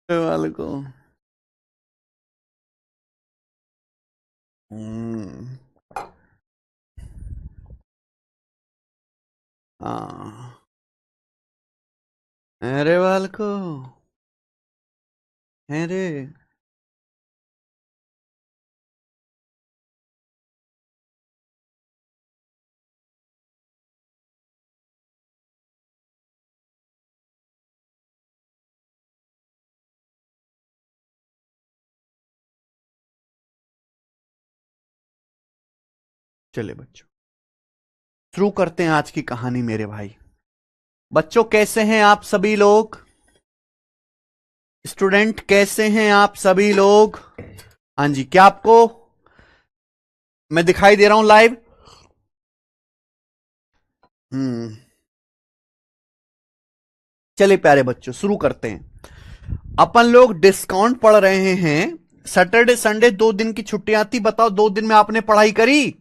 वाले को। हम्म, हाँ। अरे वाल को। अरे चले बच्चों, शुरू करते हैं आज की कहानी मेरे भाई। बच्चों कैसे हैं आप सभी लोग? स्टूडेंट कैसे हैं आप सभी लोग? हाँ जी, क्या आपको मैं दिखाई दे रहा हूं लाइव? हम्म। चलिए प्यारे बच्चों, शुरू करते हैं। अपन लोग डिस्काउंट पढ़ रहे हैं। सैटरडे संडे 2 दिन की छुट्टियां थी। बताओ 2 दिन में आपने पढ़ाई करी?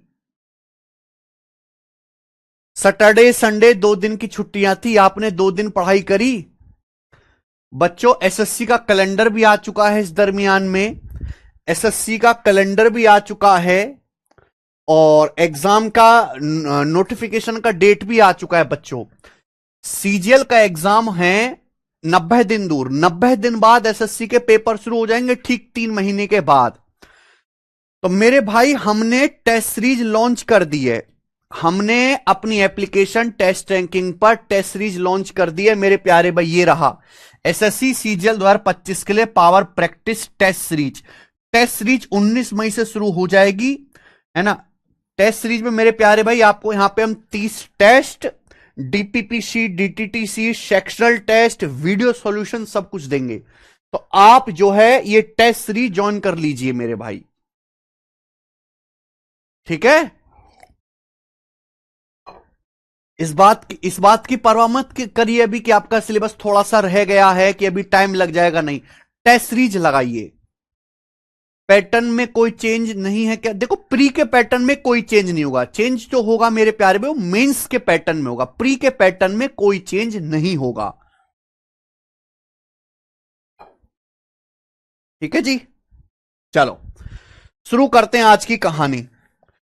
सैटरडे संडे 2 दिन की छुट्टियां थी, आपने 2 दिन पढ़ाई करी? बच्चों एसएससी का कैलेंडर भी आ चुका है इस दरमियान में। एसएससी का कैलेंडर भी आ चुका है और एग्जाम का नोटिफिकेशन का डेट भी आ चुका है बच्चों। सीजीएल का एग्जाम है 90 दिन दूर। 90 दिन बाद एसएससी के पेपर शुरू हो जाएंगे, ठीक 3 महीने के बाद। तो मेरे भाई हमने टेस्ट सीरीज लॉन्च कर दी है। हमने अपनी एप्लीकेशन टेस्ट रैंकिंग पर टेस्ट सीरीज लॉन्च कर दी है मेरे प्यारे भाई। ये रहा एसएससी सीजीएल 2025 के लिए power practice test series. Test series 19 मई से शुरू हो जाएगी, है ना। टेस्ट सीरीज में मेरे प्यारे भाई आपको यहां पे हम 30 test, DPPC, DTTC, sectional test, video solution सब कुछ देंगे। तो आप जो है ये टेस्ट सीरीज ज्वाइन कर लीजिए मेरे भाई, ठीक है। इस बात की परवाह मत करिए अभी कि आपका सिलेबस थोड़ा सा रह गया है, कि अभी टाइम लग जाएगा। नहीं, टेस्ट सीरीज लगाइए। पैटर्न में कोई चेंज नहीं है क्या? देखो प्री के पैटर्न में कोई चेंज नहीं होगा। चेंज जो होगा मेरे प्यारे में वो मेंस के पैटर्न में होगा। प्री के पैटर्न में कोई चेंज नहीं होगा, ठीक है जी। चलो शुरू करते हैं आज की कहानी।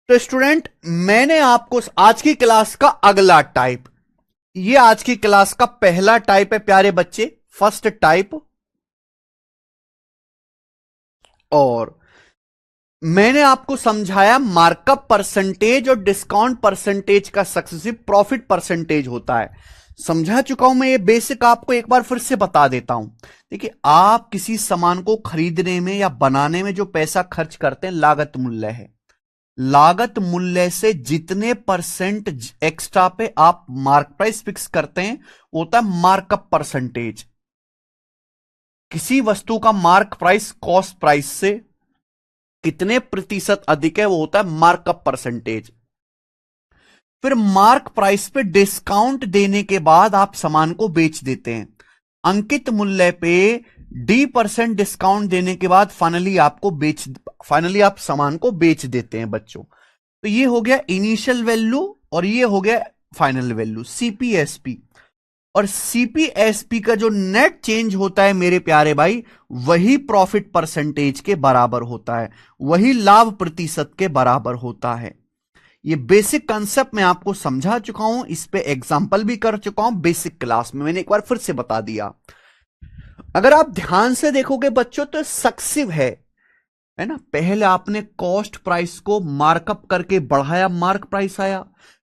तो स्टूडेंट, मैंने आपको आज की क्लास का अगला टाइप, ये आज की क्लास का पहला टाइप है प्यारे बच्चे, फर्स्ट टाइप। और मैंने आपको समझाया मार्कअप परसेंटेज और डिस्काउंट परसेंटेज का सक्सेसिव प्रॉफिट परसेंटेज होता है। समझा चुका हूं मैं, ये बेसिक आपको एक बार फिर से बता देता हूं। देखिए, आप किसी सामान को खरीदने में या बनाने में जो पैसा खर्च करते हैं लागत मूल्य है। लागत मूल्य से जितने परसेंट एक्स्ट्रा पे आप मार्क प्राइस फिक्स करते हैं वो होता है मार्कअप परसेंटेज। किसी वस्तु का मार्क प्राइस कॉस्ट प्राइस से कितने प्रतिशत अधिक है वो होता है मार्कअप परसेंटेज। फिर मार्क प्राइस पे डिस्काउंट देने के बाद आप सामान को बेच देते हैं। अंकित मूल्य पे D% डिस्काउंट देने के बाद फाइनली आप सामान को बेच देते हैं बच्चों। तो ये हो गया इनिशियल वैल्यू और ये हो गया फाइनल वैल्यू, सीपीएसपी। और सीपीएसपी का जो नेट चेंज होता है मेरे प्यारे भाई, वही प्रॉफिट परसेंटेज के बराबर होता है, वही लाभ प्रतिशत के बराबर होता है। ये बेसिक कंसेप्ट मैं आपको समझा चुका हूं, इस पे एग्जांपल भी कर चुका हूं बेसिक क्लास में, मैंने एक बार फिर से बता दिया। अगर आप ध्यान से देखोगे बच्चों तो सक्सिव है ना। पहले आपने कॉस्ट प्राइस को मार्कअप करके बढ़ाया, मार्क प्राइस आया।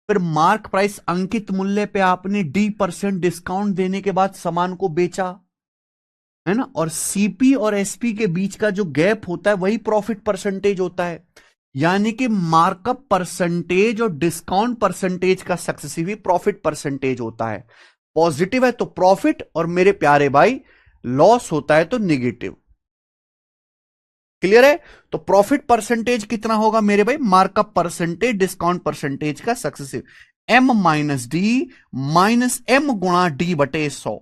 फिर मार्क प्राइस अंकित मूल्य पे आपने D% डिस्काउंट देने के बाद सामान को बेचा, है ना। और सीपी और एसपी के बीच का जो गैप होता है वही प्रॉफिट परसेंटेज होता है। यानी कि मार्कअप परसेंटेज और डिस्काउंट परसेंटेज का सक्सेसिव ही प्रॉफिट परसेंटेज होता है। पॉजिटिव है तो प्रॉफिट, और मेरे प्यारे भाई लॉस होता है तो निगेटिव। क्लियर है? तो प्रॉफिट परसेंटेज कितना होगा मेरे भाई? मार्कअप परसेंटेज डिस्काउंट परसेंटेज का सक्सेसिव M-D-M गुणा D बटे 100।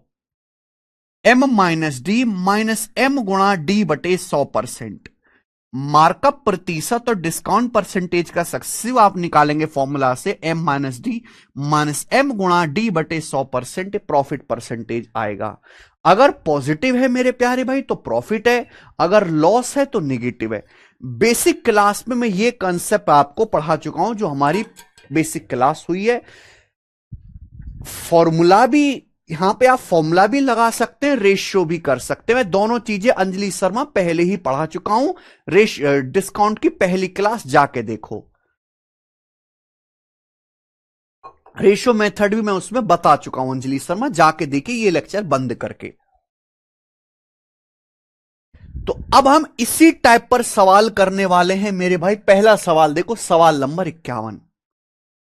M-D-M गुणा D बटे 100%। मार्कअप प्रतिशत और डिस्काउंट परसेंटेज का सक्सेसिव आप निकालेंगे फॉर्मूला से m minus D minus M गुणा डी बटे 100% प्रॉफिट परसेंटेज आएगा। अगर पॉजिटिव है मेरे प्यारे भाई तो प्रॉफिट है, अगर लॉस है तो निगेटिव है। बेसिक क्लास में मैं ये कंसेप्ट आपको पढ़ा चुका हूं जो हमारी बेसिक क्लास हुई है। फॉर्मूला भी यहां पे आप फॉर्मूला भी लगा सकते हैं, रेशियो भी कर सकते हैं। मैं दोनों चीजें अंजलि शर्मा पहले ही पढ़ा चुका हूं। डिस्काउंट की पहली क्लास जाके देखो, रेशियो मेथड भी मैं उसमें बता चुका हूं। अंजलि शर्मा जाके देखिए ये लेक्चर बंद करके। तो अब हम इसी टाइप पर सवाल करने वाले हैं मेरे भाई। पहला सवाल देखो, सवाल नंबर 51।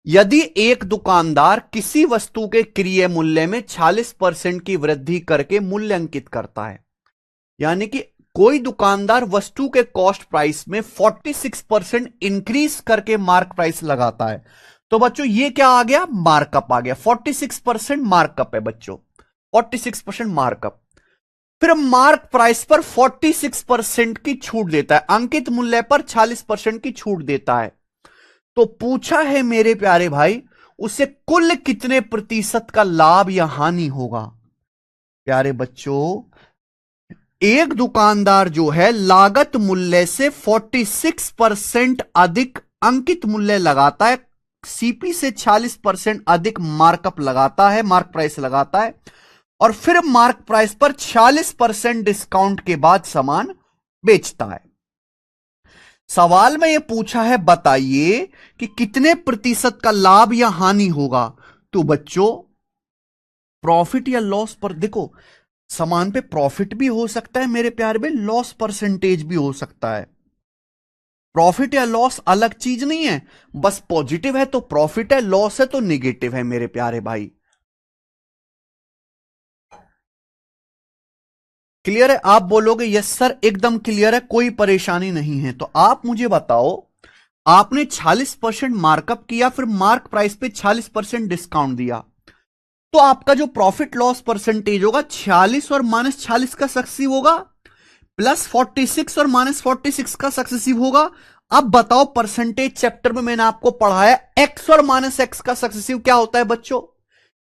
यदि एक दुकानदार किसी वस्तु के क्रय मूल्य में 40% की वृद्धि करके मूल्य अंकित करता है, यानी कि कोई दुकानदार वस्तु के कॉस्ट प्राइस में 46% इंक्रीज करके मार्क प्राइस लगाता है, तो बच्चों ये क्या आ गया, मार्कअप आ गया। 46% मार्कअप है बच्चों, 46% मार्कअप। फिर मार्क प्राइस पर 46% की छूट देता है, अंकित मूल्य पर 40% की छूट देता है। तो पूछा है मेरे प्यारे भाई, उसे कुल कितने प्रतिशत का लाभ या हानि होगा। प्यारे बच्चों, एक दुकानदार जो है लागत मूल्य से 46% अधिक अंकित मूल्य लगाता है, सीपी से 40% अधिक मार्कअप लगाता है, मार्क प्राइस लगाता है, और फिर मार्क प्राइस पर 40% डिस्काउंट के बाद सामान बेचता है। सवाल में यह पूछा है बताइए कि कितने प्रतिशत का लाभ या हानि होगा। तो बच्चों प्रॉफिट या लॉस पर देखो, सामान पे प्रॉफिट भी हो सकता है मेरे प्यारे में, लॉस परसेंटेज भी हो सकता है। प्रॉफिट या लॉस अलग चीज नहीं है, बस पॉजिटिव है तो प्रॉफिट है, लॉस है तो निगेटिव है मेरे प्यारे भाई। क्लियर है? आप बोलोगे यस सर एकदम क्लियर है, कोई परेशानी नहीं है। तो आप मुझे बताओ, आपने 40% मार्कअप किया, फिर मार्क प्राइस पे 40% डिस्काउंट दिया, तो आपका जो प्रॉफिट लॉस परसेंटेज होगा 46 और -40 का सक्सेसिव होगा, प्लस 46 और -46 का सक्सेसिव होगा। अब बताओ परसेंटेज चैप्टर में मैंने आपको पढ़ाया एक्स और -x का सक्सेसिव क्या होता है बच्चों।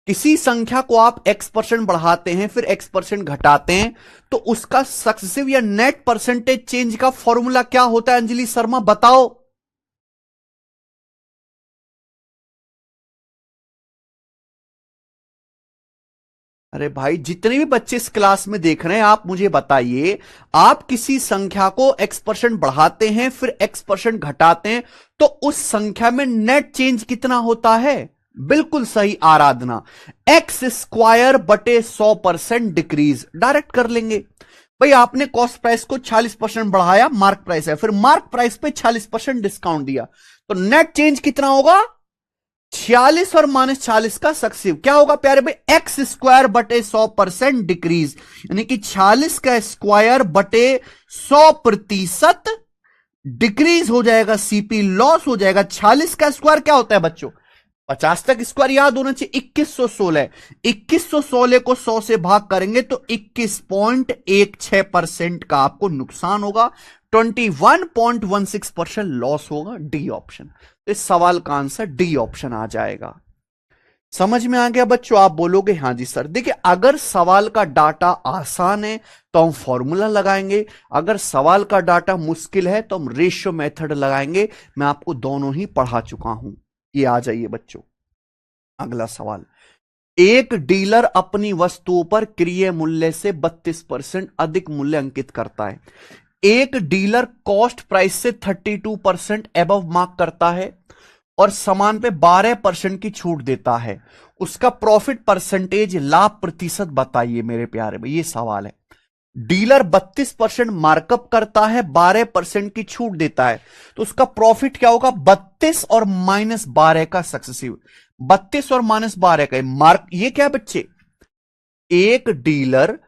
किसी संख्या को आप x% बढ़ाते हैं फिर x% घटाते हैं, तो उसका सक्सेसिव या नेट परसेंटेज चेंज का फॉर्मूला क्या होता है। अंजलि शर्मा बताओ। अरे भाई जितने भी बच्चे इस क्लास में देख रहे हैं, आप मुझे बताइए, आप किसी संख्या को x% बढ़ाते हैं फिर x% घटाते हैं, तो उस संख्या में नेट चेंज कितना होता है। बिल्कुल सही आराधना, x² बटे 100% डिक्रीज। डायरेक्ट कर लेंगे भाई, आपने कॉस्ट प्राइस को 40% बढ़ाया, मार्क प्राइस है, फिर मार्क प्राइस पे 40% डिस्काउंट दिया, तो नेट चेंज कितना होगा, 46 और -40 का सक्सेसिव क्या होगा प्यारे भाई, x² बटे 100% डिक्रीज, यानी कि 46 का स्क्वायर बटे 100% डिक्रीज हो जाएगा, सीपी लॉस हो जाएगा। 46 का स्क्वायर क्या होता है बच्चों, 50 तक स्क्वायर याद होना चाहिए, 2116। 2116 को 100 से भाग करेंगे तो 21.16% का आपको नुकसान होगा, 21.16% लॉस होगा। डी ऑप्शन, तो इस सवाल का आंसर डी ऑप्शन आ जाएगा। समझ में आ गया बच्चों? आप बोलोगे हां जी सर। देखिए, अगर सवाल का डाटा आसान है तो हम फॉर्मूला लगाएंगे, अगर सवाल का डाटा मुश्किल है तो हम रेशियो मेथड लगाएंगे। मैं आपको दोनों ही पढ़ा चुका हूं। ये आ जाइए बच्चों, अगला सवाल। एक डीलर अपनी वस्तुओं पर क्रय मूल्य से 32% अधिक मूल्य अंकित करता है। एक डीलर कॉस्ट प्राइस से 32% एबव मार्क करता है और सामान पे 12% की छूट देता है। उसका प्रॉफिट परसेंटेज, लाभ प्रतिशत बताइए मेरे प्यारे भाई। ये सवाल है। डीलर 32% मार्कअप करता है, 12% की छूट देता है, तो उसका प्रॉफिट क्या होगा, 32 और -12 का सक्सेसिव। 32 और -12 का मार्क, ये क्या है बच्चे, एक डीलर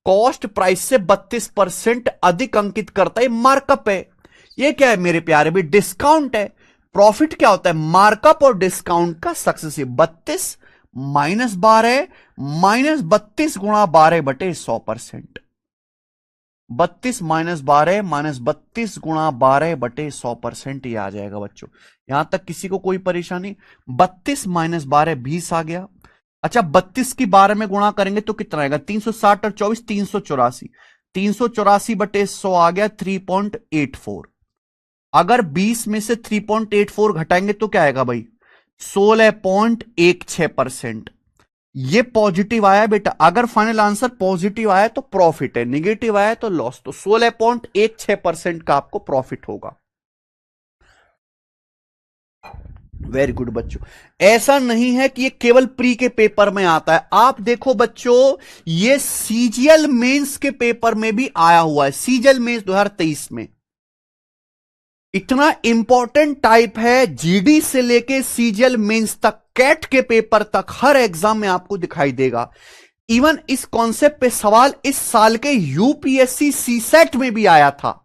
कॉस्ट प्राइस से 32% अधिक अंकित करता है, मार्कअप है। ये क्या है मेरे प्यारे भाई, डिस्काउंट है। प्रॉफिट क्या होता है, मार्कअप और डिस्काउंट का सक्सेसिव। 32 -12 -32 गुणा 12 बटे 100%। 32 - 12 -32 × 12 / 100%, ये आ जाएगा बच्चों। यहां तक किसी को कोई परेशानी? 32 - 12 20 आ गया। अच्छा, 32 की 12 में गुणा करेंगे तो कितना आएगा? 360 और 24 384। 384/100 आ गया 3.84। अगर 20 में से 3.84 घटाएंगे तो क्या आएगा भाई? 16.16%। ये पॉजिटिव आया बेटा। अगर फाइनल आंसर पॉजिटिव आया तो प्रॉफिट है, निगेटिव आया तो लॉस। तो 16.16% का आपको प्रॉफिट होगा। वेरी गुड बच्चों। ऐसा नहीं है कि ये केवल प्री के पेपर में आता है। आप देखो बच्चों, ये सीजीएल मेंस के पेपर में भी आया हुआ है। सीजीएल मेंस 2023 में इतना इंपॉर्टेंट टाइप है, जीडी से लेके सीजीएल मेंस तक, कैट के पेपर तक, हर एग्जाम में आपको दिखाई देगा। इवन इस कॉन्सेप्ट पे सवाल इस साल के यूपीएससी सीसेट में भी आया था।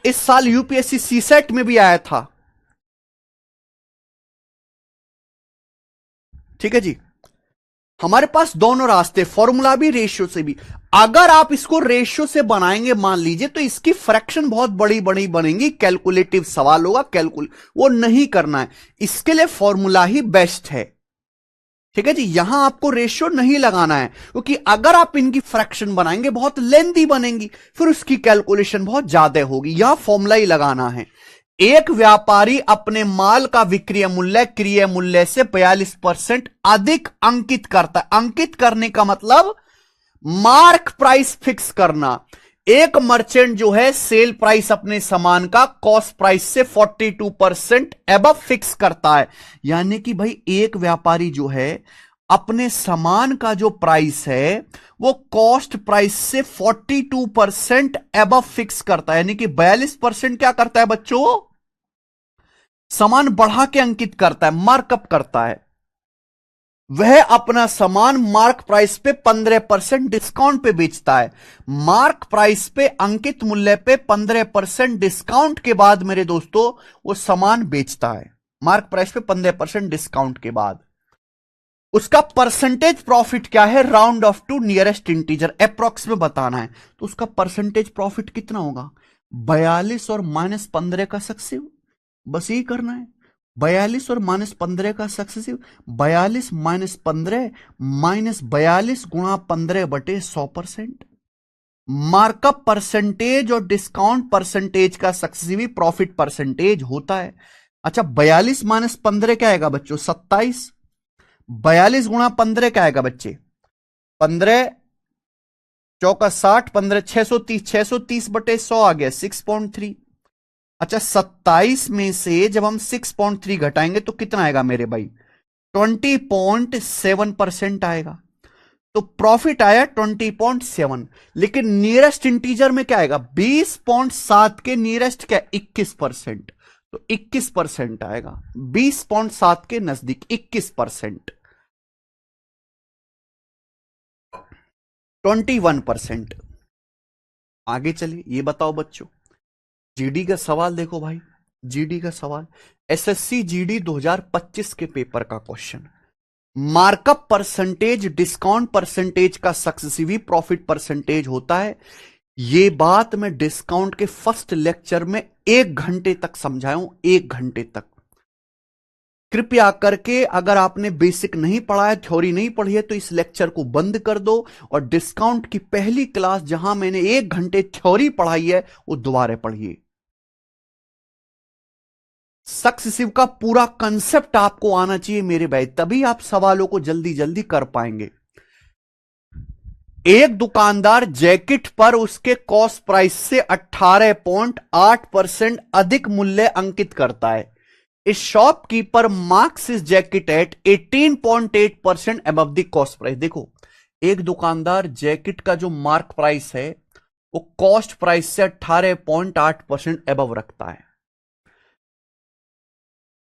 इस साल यूपीएससी सीसेट में भी आया था। ठीक है जी। हमारे पास दोनों रास्ते, फॉर्मूला भी, रेशियो से भी। अगर आप इसको रेशियो से बनाएंगे मान लीजिए, तो इसकी फ्रैक्शन बहुत बड़ी बड़ी बनेंगी, कैलकुलेटिव सवाल होगा, वो नहीं करना है। इसके लिए फॉर्मूला ही बेस्ट है। ठीक है जी। यहां आपको रेशियो नहीं लगाना है, क्योंकि अगर आप इनकी फ्रैक्शन बनाएंगे बहुत लेंथी बनेंगी, फिर उसकी कैलकुलेशन बहुत ज्यादा होगी। यहां फॉर्मूला ही लगाना है। एक व्यापारी अपने माल का विक्रय मूल्य क्रय मूल्य से 42% अधिक अंकित करता है। अंकित करने का मतलब मार्क प्राइस फिक्स करना। एक मर्चेंट जो है सेल प्राइस अपने सामान का कॉस्ट प्राइस से 42% एबव फिक्स करता है। यानी कि भाई एक व्यापारी जो है अपने सामान का जो प्राइस है वो कॉस्ट प्राइस से 42% एबव फिक्स करता है। यानी कि 42% क्या करता है बच्चों? सामान बढ़ा के अंकित करता है, मार्कअप करता है। वह अपना सामान मार्क प्राइस पे 15% डिस्काउंट पे बेचता है। मार्क प्राइस पे अंकित मूल्य पे 15% डिस्काउंट के बाद मेरे दोस्तों वो सामान बेचता है। मार्क प्राइस पे 15% डिस्काउंट के बाद उसका परसेंटेज प्रॉफिट क्या है? Round off to nearest integer, approx में बताना है। तो उसका परसेंटेज प्रॉफिट कितना होगा? 42 और -15 का सक्सेसिव, बस यही करना है। 42 और -15 का सक्सेसिव, 42 - 15 -42 × 15/100%। मार्कअप परसेंटेज और डिस्काउंट परसेंटेज का सक्सेसिव प्रॉफिट परसेंटेज होता है। अच्छा, 42 - 15 क्या आएगा बच्चों? 27। 42 × 15 क्या आएगा बच्चे? 15 चौका 60, 15 630, 630/100 आ गया 6.3। अच्छा, 27 में से जब हम 6.3 घटाएंगे तो कितना आएगा मेरे भाई? 20.7% आएगा। तो प्रॉफिट आया 20.7। लेकिन नियरेस्ट इंटीजर में क्या आएगा? 20.7 के नियरेस्ट क्या? 21%। तो 21% आएगा। 20.7 के नजदीक 21%, 21%। आगे चलिए, ये बताओ बच्चों, जीडी का सवाल देखो भाई। जीडी का सवाल, एसएससी जीडी 2025 के पेपर का question. Markup percentage discount percentage का सक्सेसिव प्रॉफिट परसेंटेज होता है। यह बात मैं डिस्काउंट के फर्स्ट लेक्चर में 1 घंटे तक समझाया हूं, 1 घंटे तक। कृपया करके अगर आपने बेसिक नहीं पढ़ा है, थ्योरी नहीं पढ़ी है, तो इस लेक्चर को बंद कर दो और डिस्काउंट की पहली क्लास जहां मैंने 1 घंटे थ्योरी पढ़ाई है वो दोबारा पढ़िए। सक्सेसिव का पूरा कंसेप्ट आपको आना चाहिए मेरे भाई, तभी आप सवालों को जल्दी जल्दी कर पाएंगे। एक दुकानदार जैकेट पर उसके कॉस्ट प्राइस से 18.8% अधिक मूल्य अंकित करता है। इस shopkeeper marks his jacket at 18.8% above the cost price. देखो, एक दुकानदार जैकेट का जो मार्क प्राइस है वो कॉस्ट प्राइस से 18.8% अबव रखता है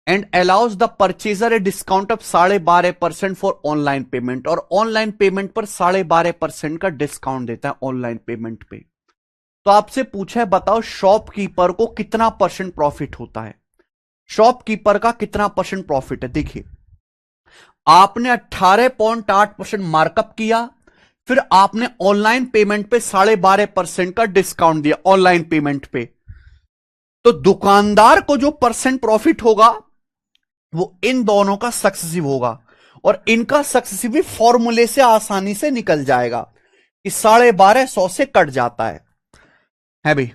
and allows the purchaser a discount of 12.5% for online payment. और ऑनलाइन पेमेंट पर 12.5% का डिस्काउंट देता है ऑनलाइन पेमेंट पे। तो आपसे पूछा है, बताओ शॉपकीपर को कितना परसेंट प्रॉफिट होता है? शॉपकीपर का कितना परसेंट प्रॉफिट है? देखिए, आपने 18.8% मार्कअप किया, फिर आपने ऑनलाइन पेमेंट पे 12.5% का डिस्काउंट दिया ऑनलाइन पेमेंट पे, तो दुकानदार को जो परसेंट प्रॉफिट होगा वो इन दोनों का सक्सेसिव होगा, और इनका सक्सेसिव भी फॉर्मूले से आसानी से निकल जाएगा कि 1250 से कट जाता है भाई।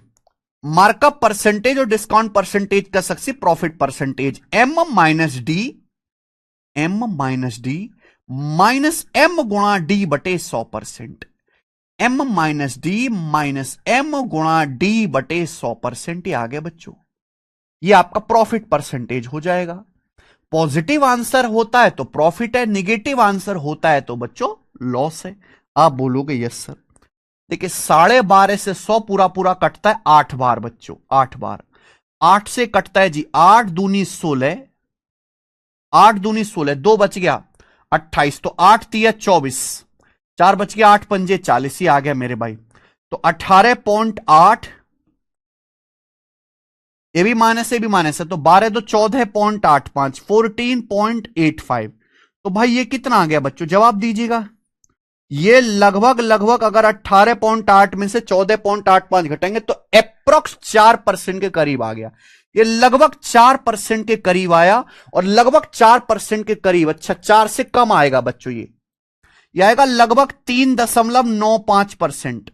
मार्कअप परसेंटेज और डिस्काउंट परसेंटेज का successive profit percentage M minus D minus M गुणा डी बटे 100%, M minus D minus M गुणा डी बटे 100%। ये आ गया बच्चों, ये आपका प्रॉफिट परसेंटेज हो जाएगा। पॉजिटिव आंसर होता है तो प्रॉफिट है, नेगेटिव आंसर होता है तो बच्चों लॉस है। आप बोलोगे यस सर। देखिए 12.5 से 100 पूरा पूरा कटता है 8 बार बच्चों, 8 बार। 8 से कटता है जी 8 दूनी 16, 8 दूनी 16, 2 बच गया 28, तो 8 तिया 24, 4 बच गया, 8 पंजे 40, ही आ गया मेरे भाई। तो 18.8, ये भी माइनस है, भी माइनस है, तो 12 तो 14.85, 14.85। तो भाई ये कितना आ गया बच्चों, जवाब दीजिएगा। ये लगभग अगर 18.8 में से 14.85 घटेंगे तो अप्रोक्स 4% के करीब आ गया। ये लगभग 4% के करीब आया, और लगभग 4% के करीब, अच्छा 4 से कम आएगा बच्चों, ये आएगा लगभग 3.95%,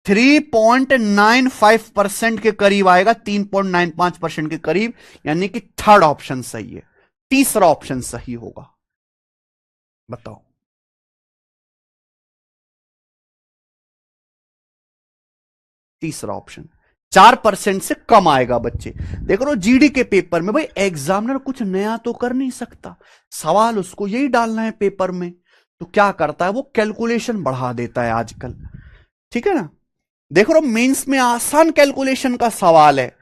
3.95% के करीब आएगा, 3.95% के करीब, यानी कि थर्ड ऑप्शन सही है, तीसरा ऑप्शन सही होगा। बताओ तीसरा ऑप्शन 4% से कम आएगा बच्चे। देखो ना जीडी के पेपर में भाई एग्जामिनर कुछ नया तो कर नहीं सकता, सवाल उसको यही डालना है पेपर में, तो क्या करता है वो कैलकुलेशन बढ़ा देता है आजकल, ठीक है ना। देखो मेंस में आसान कैलकुलेशन का सवाल है,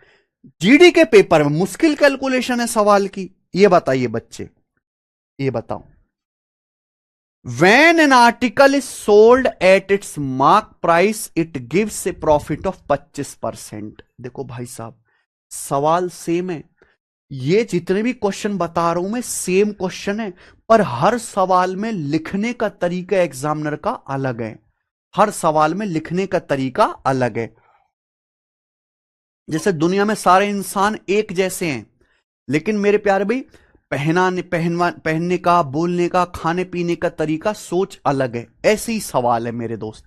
जीडी के पेपर में मुश्किल कैलकुलेशन है सवाल की। ये बताइए बच्चे, ये बताओ, when an article is sold at its mark price it gives a profit of 25%। देखो भाई साहब सवाल सेम है, ये जितने भी क्वेश्चन बता रहा हूं मैं सेम क्वेश्चन है, पर हर सवाल में लिखने का तरीका एग्जामिनर का अलग है, हर सवाल में लिखने का तरीका अलग है। जैसे दुनिया में सारे इंसान एक जैसे हैं, लेकिन मेरे प्यारे भाई पहनने का, बोलने का, खाने पीने का तरीका, सोच अलग है। ऐसे ही सवाल है मेरे दोस्त।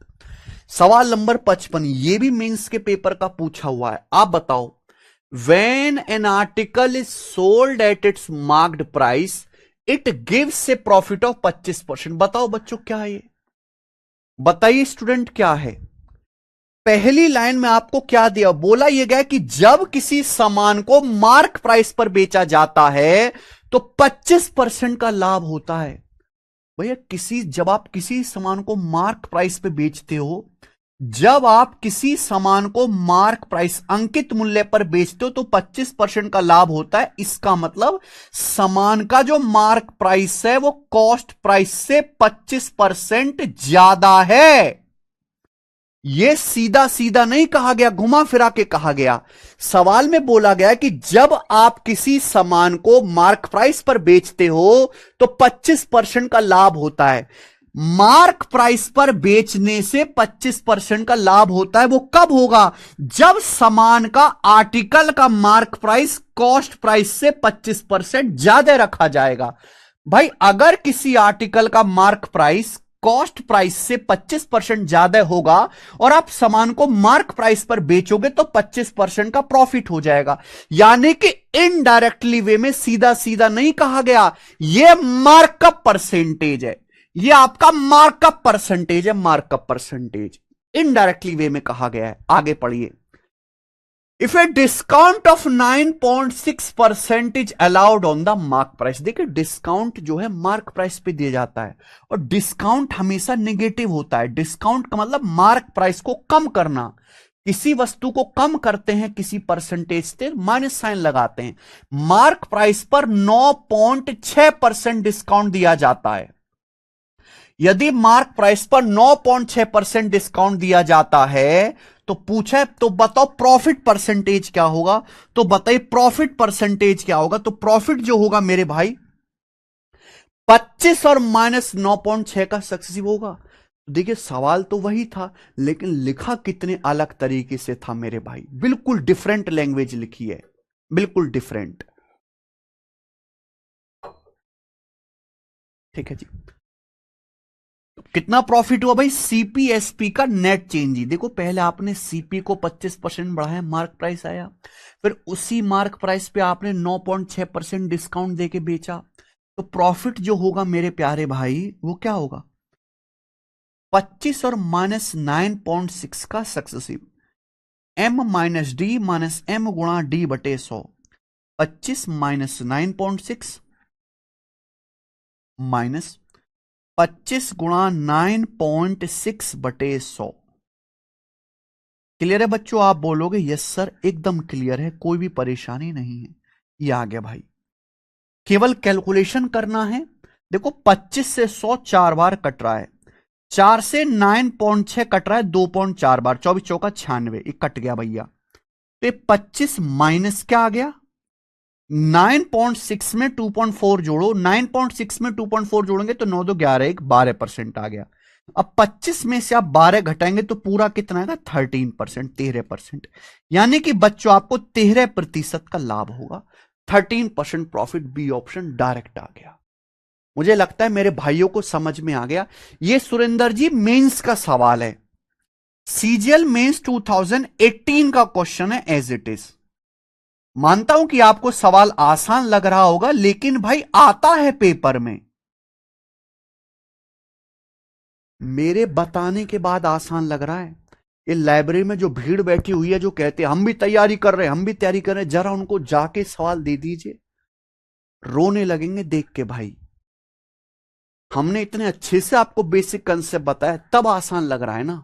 सवाल नंबर 55, ये भी मेंस के पेपर का पूछा हुआ है। आप बताओ, when an article is sold at its marked price it gives a profit of 25%। बताओ बच्चों क्या है ये, बताइए स्टूडेंट क्या है। पहली लाइन में आपको क्या दिया, बोला यह गया कि जब किसी सामान को मार्क प्राइस पर बेचा जाता है तो 25% का लाभ होता है। भैया जब आप किसी सामान को मार्क प्राइस पे बेचते हो, जब आप किसी सामान को मार्क प्राइस अंकित मूल्य पर बेचते हो तो 25% का लाभ होता है। इसका मतलब सामान का जो मार्क प्राइस है वो कॉस्ट प्राइस से 25% ज्यादा है। यह सीधा सीधा नहीं कहा गया, घुमा फिरा के कहा गया। सवाल में बोला गया कि जब आप किसी सामान को मार्क प्राइस पर बेचते हो तो 25% का लाभ होता है। मार्क प्राइस पर बेचने से 25% का लाभ होता है, वो कब होगा, जब सामान का आर्टिकल का मार्क प्राइस कॉस्ट प्राइस से 25% ज्यादा रखा जाएगा। भाई अगर किसी आर्टिकल का मार्क प्राइस कॉस्ट प्राइस से 25% ज्यादा होगा और आप सामान को मार्क प्राइस पर बेचोगे तो 25% का प्रॉफिट हो जाएगा। यानी कि इनडायरेक्टली वे में, सीधा सीधा नहीं कहा गया, यह मार्कअप परसेंटेज है, यह आपका मार्कअप परसेंटेज है, मार्कअप परसेंटेज इनडायरेक्टली वे में कहा गया है। आगे पढ़िए। If a discount of 9.6% is allowed on the mark price. देखिए डिस्काउंट जो है मार्क प्राइस पे दिया जाता है, और डिस्काउंट हमेशा नेगेटिव होता है। डिस्काउंट का मतलब मार्क प्राइस को कम करना, किसी वस्तु को कम करते हैं किसी परसेंटेज से, माइनस साइन लगाते हैं। मार्क प्राइस पर 9.6% डिस्काउंट दिया जाता है। यदि मार्क प्राइस पर 9.6% डिस्काउंट दिया जाता है तो पूछा है, तो बताओ प्रॉफिट परसेंटेज क्या होगा। तो बताइए प्रॉफिट परसेंटेज क्या होगा। तो प्रॉफिट जो होगा मेरे भाई 25 और -9.6 का सक्सेसिव होगा। तो देखिए सवाल तो वही था, लेकिन लिखा कितने अलग तरीके से था मेरे भाई, बिल्कुल डिफरेंट लैंग्वेज लिखी है, बिल्कुल डिफरेंट। ठीक है जी। तो कितना प्रॉफिट हुआ भाई, सीपीएसपी का नेट चेंज ही देखो, पहले आपने सीपी को 25% बढ़ाया, मार्क प्राइस आया, फिर उसी मार्क प्राइस पे आपने 9.6% डिस्काउंट देके बेचा, तो प्रॉफिट जो होगा मेरे प्यारे भाई वो क्या होगा, 25 और -9.6 का successive, m minus D minus M गुणा डी बटे 100, 25 -9.6 माइनस 25 गुणा 9.6 बटे 100। क्लियर है बच्चों? आप बोलोगे यस सर एकदम क्लियर है, कोई भी परेशानी नहीं है। ये आ गया भाई, केवल कैलकुलेशन करना है। देखो 25 से 100 4 बार कट रहा है, 4 से 9.6 कट रहा है 2.4 बार, 24 चौका 96, ये कट गया भैया। तो 25 माइनस क्या आ गया, 9.6 में 2.4 जोड़ो, 9.6 में 2.4 जोड़ेंगे तो 9 2 11 1 12% आ गया। अब 25 में से आप 12 घटाएंगे तो पूरा कितना आएगा, 13%, 13%। यानी कि बच्चों आपको 13% का लाभ होगा, 13% प्रॉफिट, बी ऑप्शन डायरेक्ट आ गया। मुझे लगता है मेरे भाइयों को समझ में आ गया। ये सुरेंद्र जी मेंस का सवाल है, सीजीएल मेंस 2018 का क्वेश्चन है एज इट इज। मानता हूं कि आपको सवाल आसान लग रहा होगा, लेकिन भाई आता है पेपर में, मेरे बताने के बाद आसान लग रहा है। ये लाइब्रेरी में जो भीड़ बैठी हुई है, जो कहते हैं हम भी तैयारी कर रहे हैं, हम भी तैयारी कर रहे हैं, जरा उनको जाके सवाल दे दीजिए, रोने लगेंगे देख के भाई। हमने इतने अच्छे से आपको बेसिक कंसेप्ट बताया, तब आसान लग रहा है ना।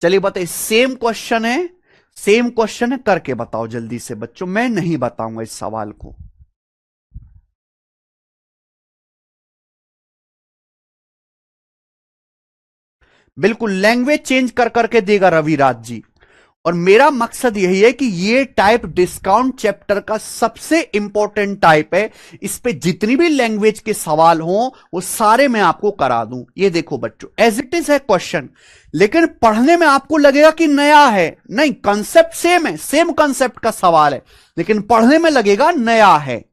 चलिए बताइए, सेम क्वेश्चन है, सेम क्वेश्चन है, करके बताओ जल्दी से बच्चों, मैं नहीं बताऊंगा इस सवाल को। बिल्कुल लैंग्वेज चेंज कर करके देगा रविराज जी, और मेरा मकसद यही है कि ये टाइप डिस्काउंट चैप्टर का सबसे इंपॉर्टेंट टाइप है, इस पे जितनी भी लैंग्वेज के सवाल हों वो सारे मैं आपको करा दूं। ये देखो बच्चों, एज इट इज है क्वेश्चन, लेकिन पढ़ने में आपको लगेगा कि नया है, नहीं, कंसेप्ट सेम है, सेम कंसेप्ट का सवाल है, लेकिन पढ़ने में लगेगा नया है।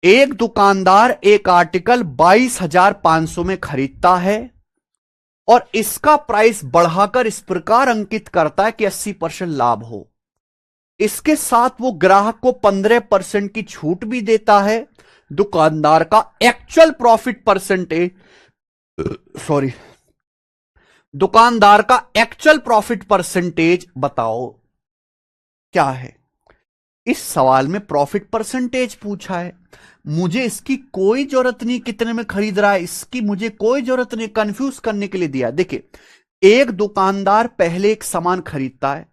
एक दुकानदार एक आर्टिकल 22,500 में खरीदता है और इसका प्राइस बढ़ाकर इस प्रकार अंकित करता है कि 80% लाभ हो। इसके साथ वो ग्राहक को 15% की छूट भी देता है। दुकानदार का एक्चुअल प्रॉफिट परसेंटेज, सॉरी, दुकानदार का एक्चुअल प्रॉफिट परसेंटेज बताओ क्या है। इस सवाल में प्रॉफिट परसेंटेज पूछा है, मुझे इसकी कोई जरूरत नहीं कितने में खरीद रहा है, इसकी मुझे कोई जरूरत नहीं, कंफ्यूज करने के लिए दिया। देखिए, एक दुकानदार पहले एक सामान खरीदता है,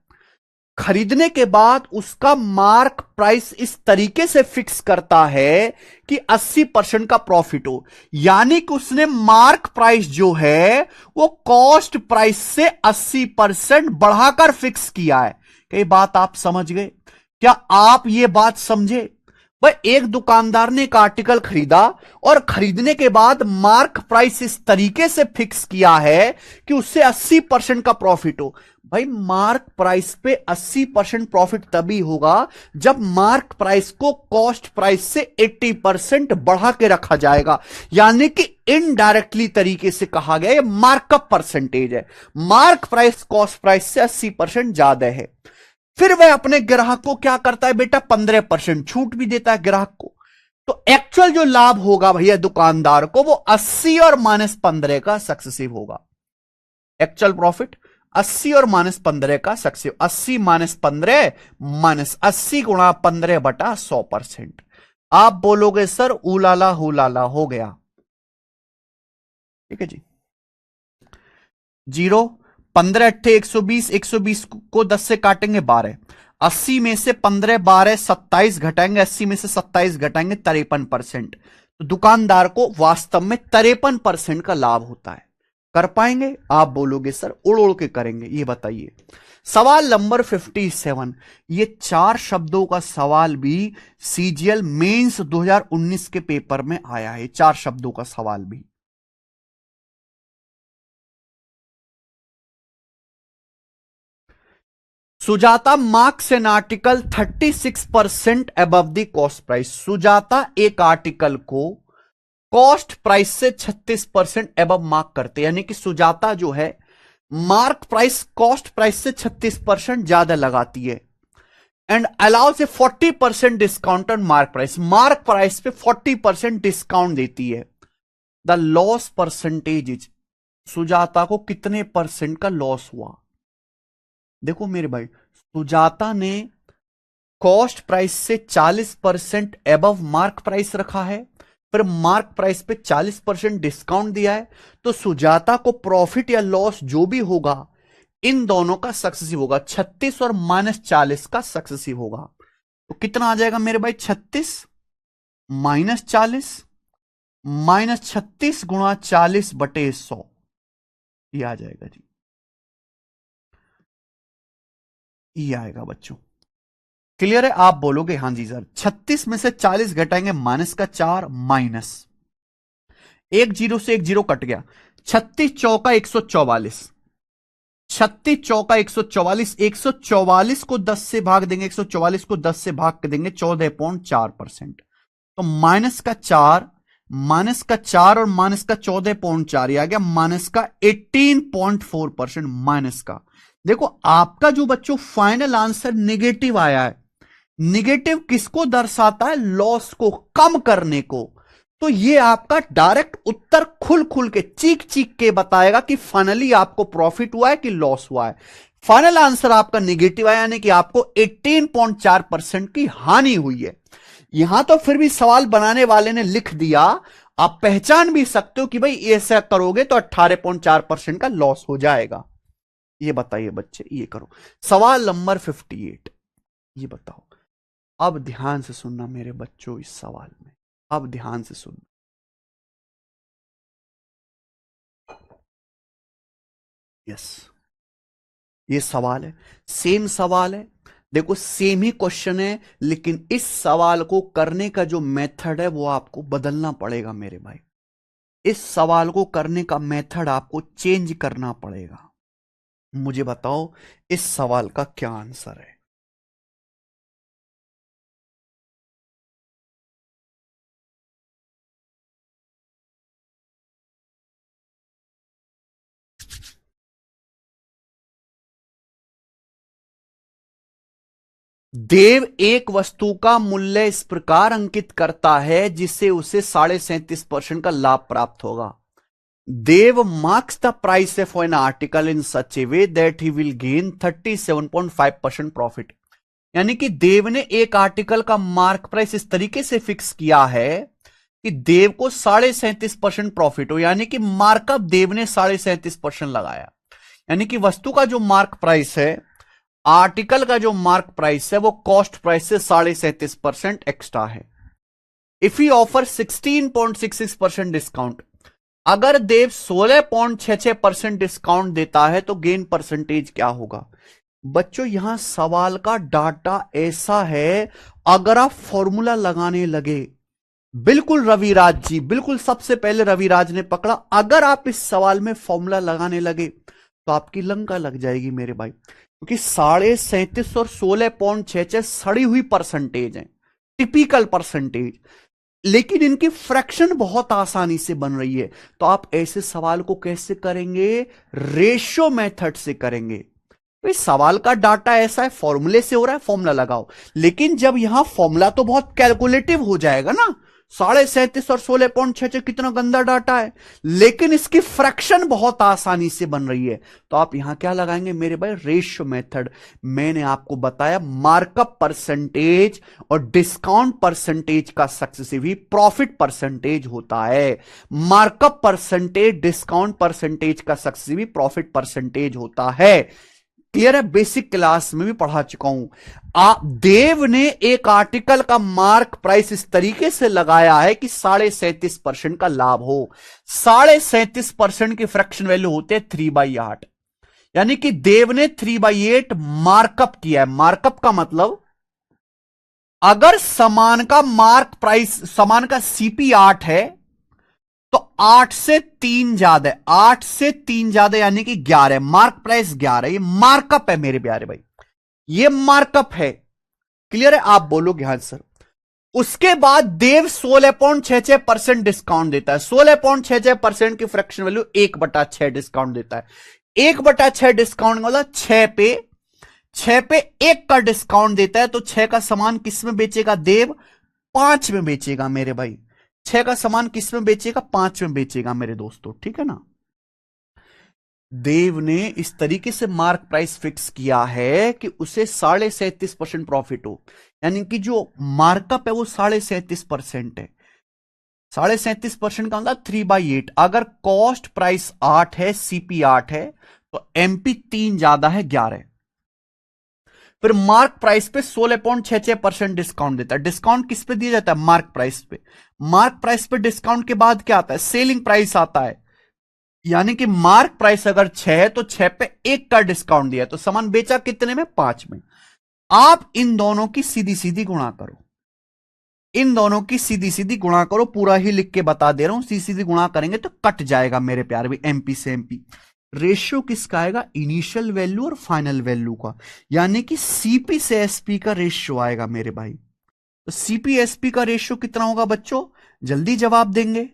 खरीदने के बाद उसका मार्क प्राइस इस तरीके से फिक्स करता है कि 80% का प्रॉफिट हो, यानी कि उसने मार्क प्राइस जो है वो कॉस्ट प्राइस से 80% बढ़ाकर फिक्स किया है। कई बात आप समझ गए? क्या आप ये बात समझे? भाई एक दुकानदार ने एक आर्टिकल खरीदा और खरीदने के बाद मार्क प्राइस इस तरीके से फिक्स किया है कि उससे 80% का प्रॉफिट हो। भाई मार्क प्राइस पे 80% प्रॉफिट तभी होगा जब मार्क प्राइस को कॉस्ट प्राइस से 80% बढ़ा के रखा जाएगा, यानी कि इनडायरेक्टली तरीके से कहा गया ये मार्कअप परसेंटेज है। मार्क प्राइस कॉस्ट प्राइस से 80% ज्यादा है। फिर वह अपने ग्राहक को क्या करता है बेटा, 15% छूट भी देता है ग्राहक को। तो एक्चुअल जो लाभ होगा भैया दुकानदार को वो 80 और -15 का सक्सेसिव होगा। एक्चुअल प्रॉफिट 80 और -15 का सक्सेसिव, 80 -15 -80 गुणा 15 बटा 100%। आप बोलोगे सर उलाला हुलाला हो गया, ठीक है जी। 0, 15 अट्ठे 120, 120 को 10 से काटेंगे 12, 80 में से 15 12 27 घटाएंगे, 80 में से 27 घटाएंगे 53%। तो दुकानदार को वास्तव में 53% का लाभ होता है। कर पाएंगे? आप बोलोगे सर उड़ उड़ के करेंगे, ये बताइए। सवाल नंबर 57, ये 4 शब्दों का सवाल भी सीजीएल मेंस 2019 के पेपर में आया है, 4 शब्दों का सवाल भी। Sujata marks an article 36% above the cost price. Sujata एक आर्टिकल को कॉस्ट प्राइस से 36% अबव मार्क करते, यानी कि सुजाता जो है मार्क प्राइस कॉस्ट प्राइस से 36% ज्यादा लगाती है। And allows A 40% discount on mark price पे 40% डिस्काउंट देती है। The loss percentage is, Sujata को कितने परसेंट का लॉस हुआ? देखो मेरे भाई, सुजाता ने कॉस्ट प्राइस से 40% अबव मार्क प्राइस रखा है, फिर मार्क प्राइस पे 40% डिस्काउंट दिया है, तो सुजाता को प्रॉफिट या लॉस जो भी होगा इन दोनों का सक्सेसिव होगा। 36 और -40 का सक्सेसिव होगा। तो कितना आ जाएगा मेरे भाई? 36 -40 -36 गुणा 40/100, ये आ जाएगा जी, ये आएगा बच्चों। क्लियर है? आप बोलोगे हाँ जी सर। 36 में से 40 घटाएंगे, -4 माइनस, एक जीरो से एक जीरो कट गया, 36 चौका 144, 36 चौका 144, 144 को 10 से भाग देंगे, 144 को 10 से भाग देंगे, 14.4%। तो माइनस का 4 और माइनस का 14.4, ये आ गया माइनस का 18.4%। माइनस का, देखो आपका जो बच्चों फाइनल आंसर निगेटिव आया है, निगेटिव किसको दर्शाता है? लॉस को कम करने को। तो ये आपका डायरेक्ट उत्तर खुल खुल के चीख चीख के बताएगा कि फाइनली आपको प्रॉफिट हुआ है कि लॉस हुआ है। फाइनल आंसर आपका निगेटिव आया, यानी कि आपको 18.4% की हानि हुई है। यहां तो फिर भी सवाल बनाने वाले ने लिख दिया, आप पहचान भी सकते हो कि भाई ऐसा करोगे तो 18.4% का लॉस हो जाएगा। ये बताइए बच्चे, ये करो। सवाल नंबर 58, ये बताओ। अब ध्यान से सुनना मेरे बच्चों इस सवाल में, अब ध्यान से सुनना। यस, ये सवाल है, सेम सवाल है। देखो सेम ही क्वेश्चन है, लेकिन इस सवाल को करने का जो मेथड है वो आपको बदलना पड़ेगा मेरे भाई। इस सवाल को करने का मेथड आपको चेंज करना पड़ेगा। मुझे बताओ इस सवाल का क्या आंसर है? देव एक वस्तु का मूल्य इस प्रकार अंकित करता है जिससे उसे 37.5% का लाभ प्राप्त होगा। Dev marks the price of an article in such a way that he will gain 37.5% profit. यानी कि देव ने एक आर्टिकल का मार्क प्राइस इस तरीके से फिक्स किया है कि देव को 37.5% प्रॉफिट हो, यानी कि मार्कअप देव ने 37.5% लगाया। यानी कि वस्तु का जो मार्क प्राइस है, आर्टिकल का जो मार्क प्राइस है, वो कॉस्ट प्राइस से 37.5% एक्स्ट्रा है। इफ यू ऑफर 16.66% डिस्काउंट, अगर देव 16.66% डिस्काउंट देता है तो गेन परसेंटेज क्या होगा? बच्चों यहां सवाल का डाटा ऐसा है, अगर आप फॉर्मूला लगाने लगे, बिल्कुल रविराज जी, बिल्कुल सबसे पहले रविराज ने पकड़ा, अगर आप इस सवाल में फॉर्मूला लगाने लगे तो आपकी लंका लग जाएगी मेरे भाई, क्योंकि 37.5 और 16.66 सड़ी हुई परसेंटेज है, टिपिकल परसेंटेज, लेकिन इनकी फ्रैक्शन बहुत आसानी से बन रही है। तो आप ऐसे सवाल को कैसे करेंगे? रेशियो मेथड से करेंगे। तो इस सवाल का डाटा ऐसा है, फॉर्मूले से हो रहा है, फॉर्मूला लगाओ। लेकिन जब यहां फॉर्मूला तो बहुत कैलकुलेटिव हो जाएगा ना, 37.5 और 16.66 कितना गंदा डाटा है, लेकिन इसकी फ्रैक्शन बहुत आसानी से बन रही है। तो आप यहां क्या लगाएंगे मेरे भाई? Ratio method. मैंने आपको बताया मार्कअप परसेंटेज और डिस्काउंट परसेंटेज का सक्सेसिव ही प्रॉफिट परसेंटेज होता है। मार्कअप परसेंटेज डिस्काउंट परसेंटेज का सक्सेसिव ही प्रॉफिट परसेंटेज होता है। क्लियर है? बेसिक क्लास में भी पढ़ा चुका हूं। देव ने एक आर्टिकल का मार्क प्राइस इस तरीके से लगाया है कि 37.5% का लाभ हो। 37.5% की फ्रैक्शन वैल्यू होते हैं 3/8। यानी कि देव ने 3/8 मार्कअप किया है। मार्कअप का मतलब अगर समान का मार्क प्राइस, समान का सीपी 8 है तो 8 से 3 ज्यादा है, 8 से 3 ज्यादा यानी कि 11, मार्क प्राइस 11, ये मार्कअप है मेरे प्यारे भाई, ये मार्कअप है। क्लियर है? आप बोलोगे हाँ सर। उसके बाद देव 16.66% डिस्काउंट देता है। 16.66% की फ्रैक्शन वैल्यू 1/6 डिस्काउंट देता है। 1/6 डिस्काउंट मतलब 6 पे 1 का डिस्काउंट देता है, तो 6 का सामान किस में बेचेगा देव? 5 में बेचेगा मेरे भाई। 6 का सामान किस में बेचेगा? 5 में बेचेगा मेरे दोस्तों, ठीक है ना। देव ने इस तरीके से मार्क प्राइस फिक्स किया है कि उसे 37.5% प्रॉफिट हो, यानी कि जो मार्कअप है वो 37.5% है। 37.5% का मतलब 3/8। अगर कॉस्ट प्राइस 8 है, सीपी 8 है, तो एमपी 3 ज्यादा है, 11। फिर मार्क प्राइस पे 16.66% डिस्काउंट देता है। डिस्काउंट किस पे दिया जाता है? मार्क प्राइस पे। मार्क प्राइस पे डिस्काउंट के बाद क्या आता है? सेलिंग प्राइस आता है। यानी कि मार्क प्राइस अगर 6 है तो 6 पे 1 का डिस्काउंट दिया, तो सामान बेचा कितने में? 5 में। आप इन दोनों की सीधी सीधी गुणा करो, इन दोनों की सीधी सीधी गुणा करो, पूरा ही लिख के बता दे रहा हूं। सीधी सीधी गुणा करेंगे तो कट जाएगा मेरे प्यारे भी, एमपी से एमपी। रेशियो किसका आएगा? इनिशियल वैल्यू और फाइनल वैल्यू का, यानी कि सीपी से एसपी का रेशियो आएगा मेरे भाई। तो सीपी एसपी का रेशियो कितना होगा बच्चों? जल्दी जवाब देंगे,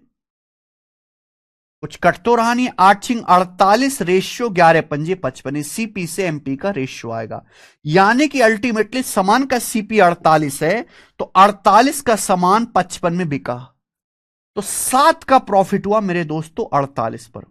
कुछ कट तो रहा नहीं। 8×48 रेशियो 11×5=55, सीपी से एमपी का रेशियो आएगा। यानी कि अल्टीमेटली सामान का सीपी 48 है, तो 48 का सामान 55 में बिका, तो 7 का प्रॉफिट हुआ मेरे दोस्तों 48 पर।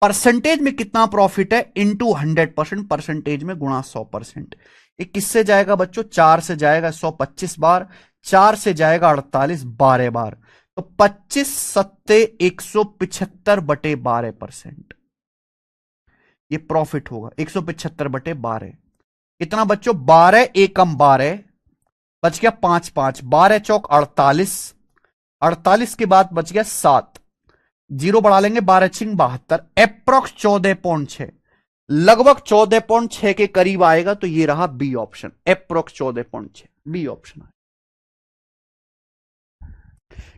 परसेंटेज में कितना प्रॉफिट है? इंटू 100%, परसेंटेज में गुणा 100%। ये किससे जाएगा बच्चों? 4 से जाएगा 125 बार, 4 से जाएगा 48 12 बार, तो 25 सत्ते 175/12%। ये प्रॉफिट होगा 175/12। कितना बच्चों? 12 एकम 12, बच गया 5 5, 12 चौक 48, 48 के बाद बच गया 7, जीरो बढ़ा लेंगे, 12×6 = 72, एप्रोक्स 14.6, लगभग 14.6 के करीब आएगा। तो ये रहा B option, approx 14.6, B option है,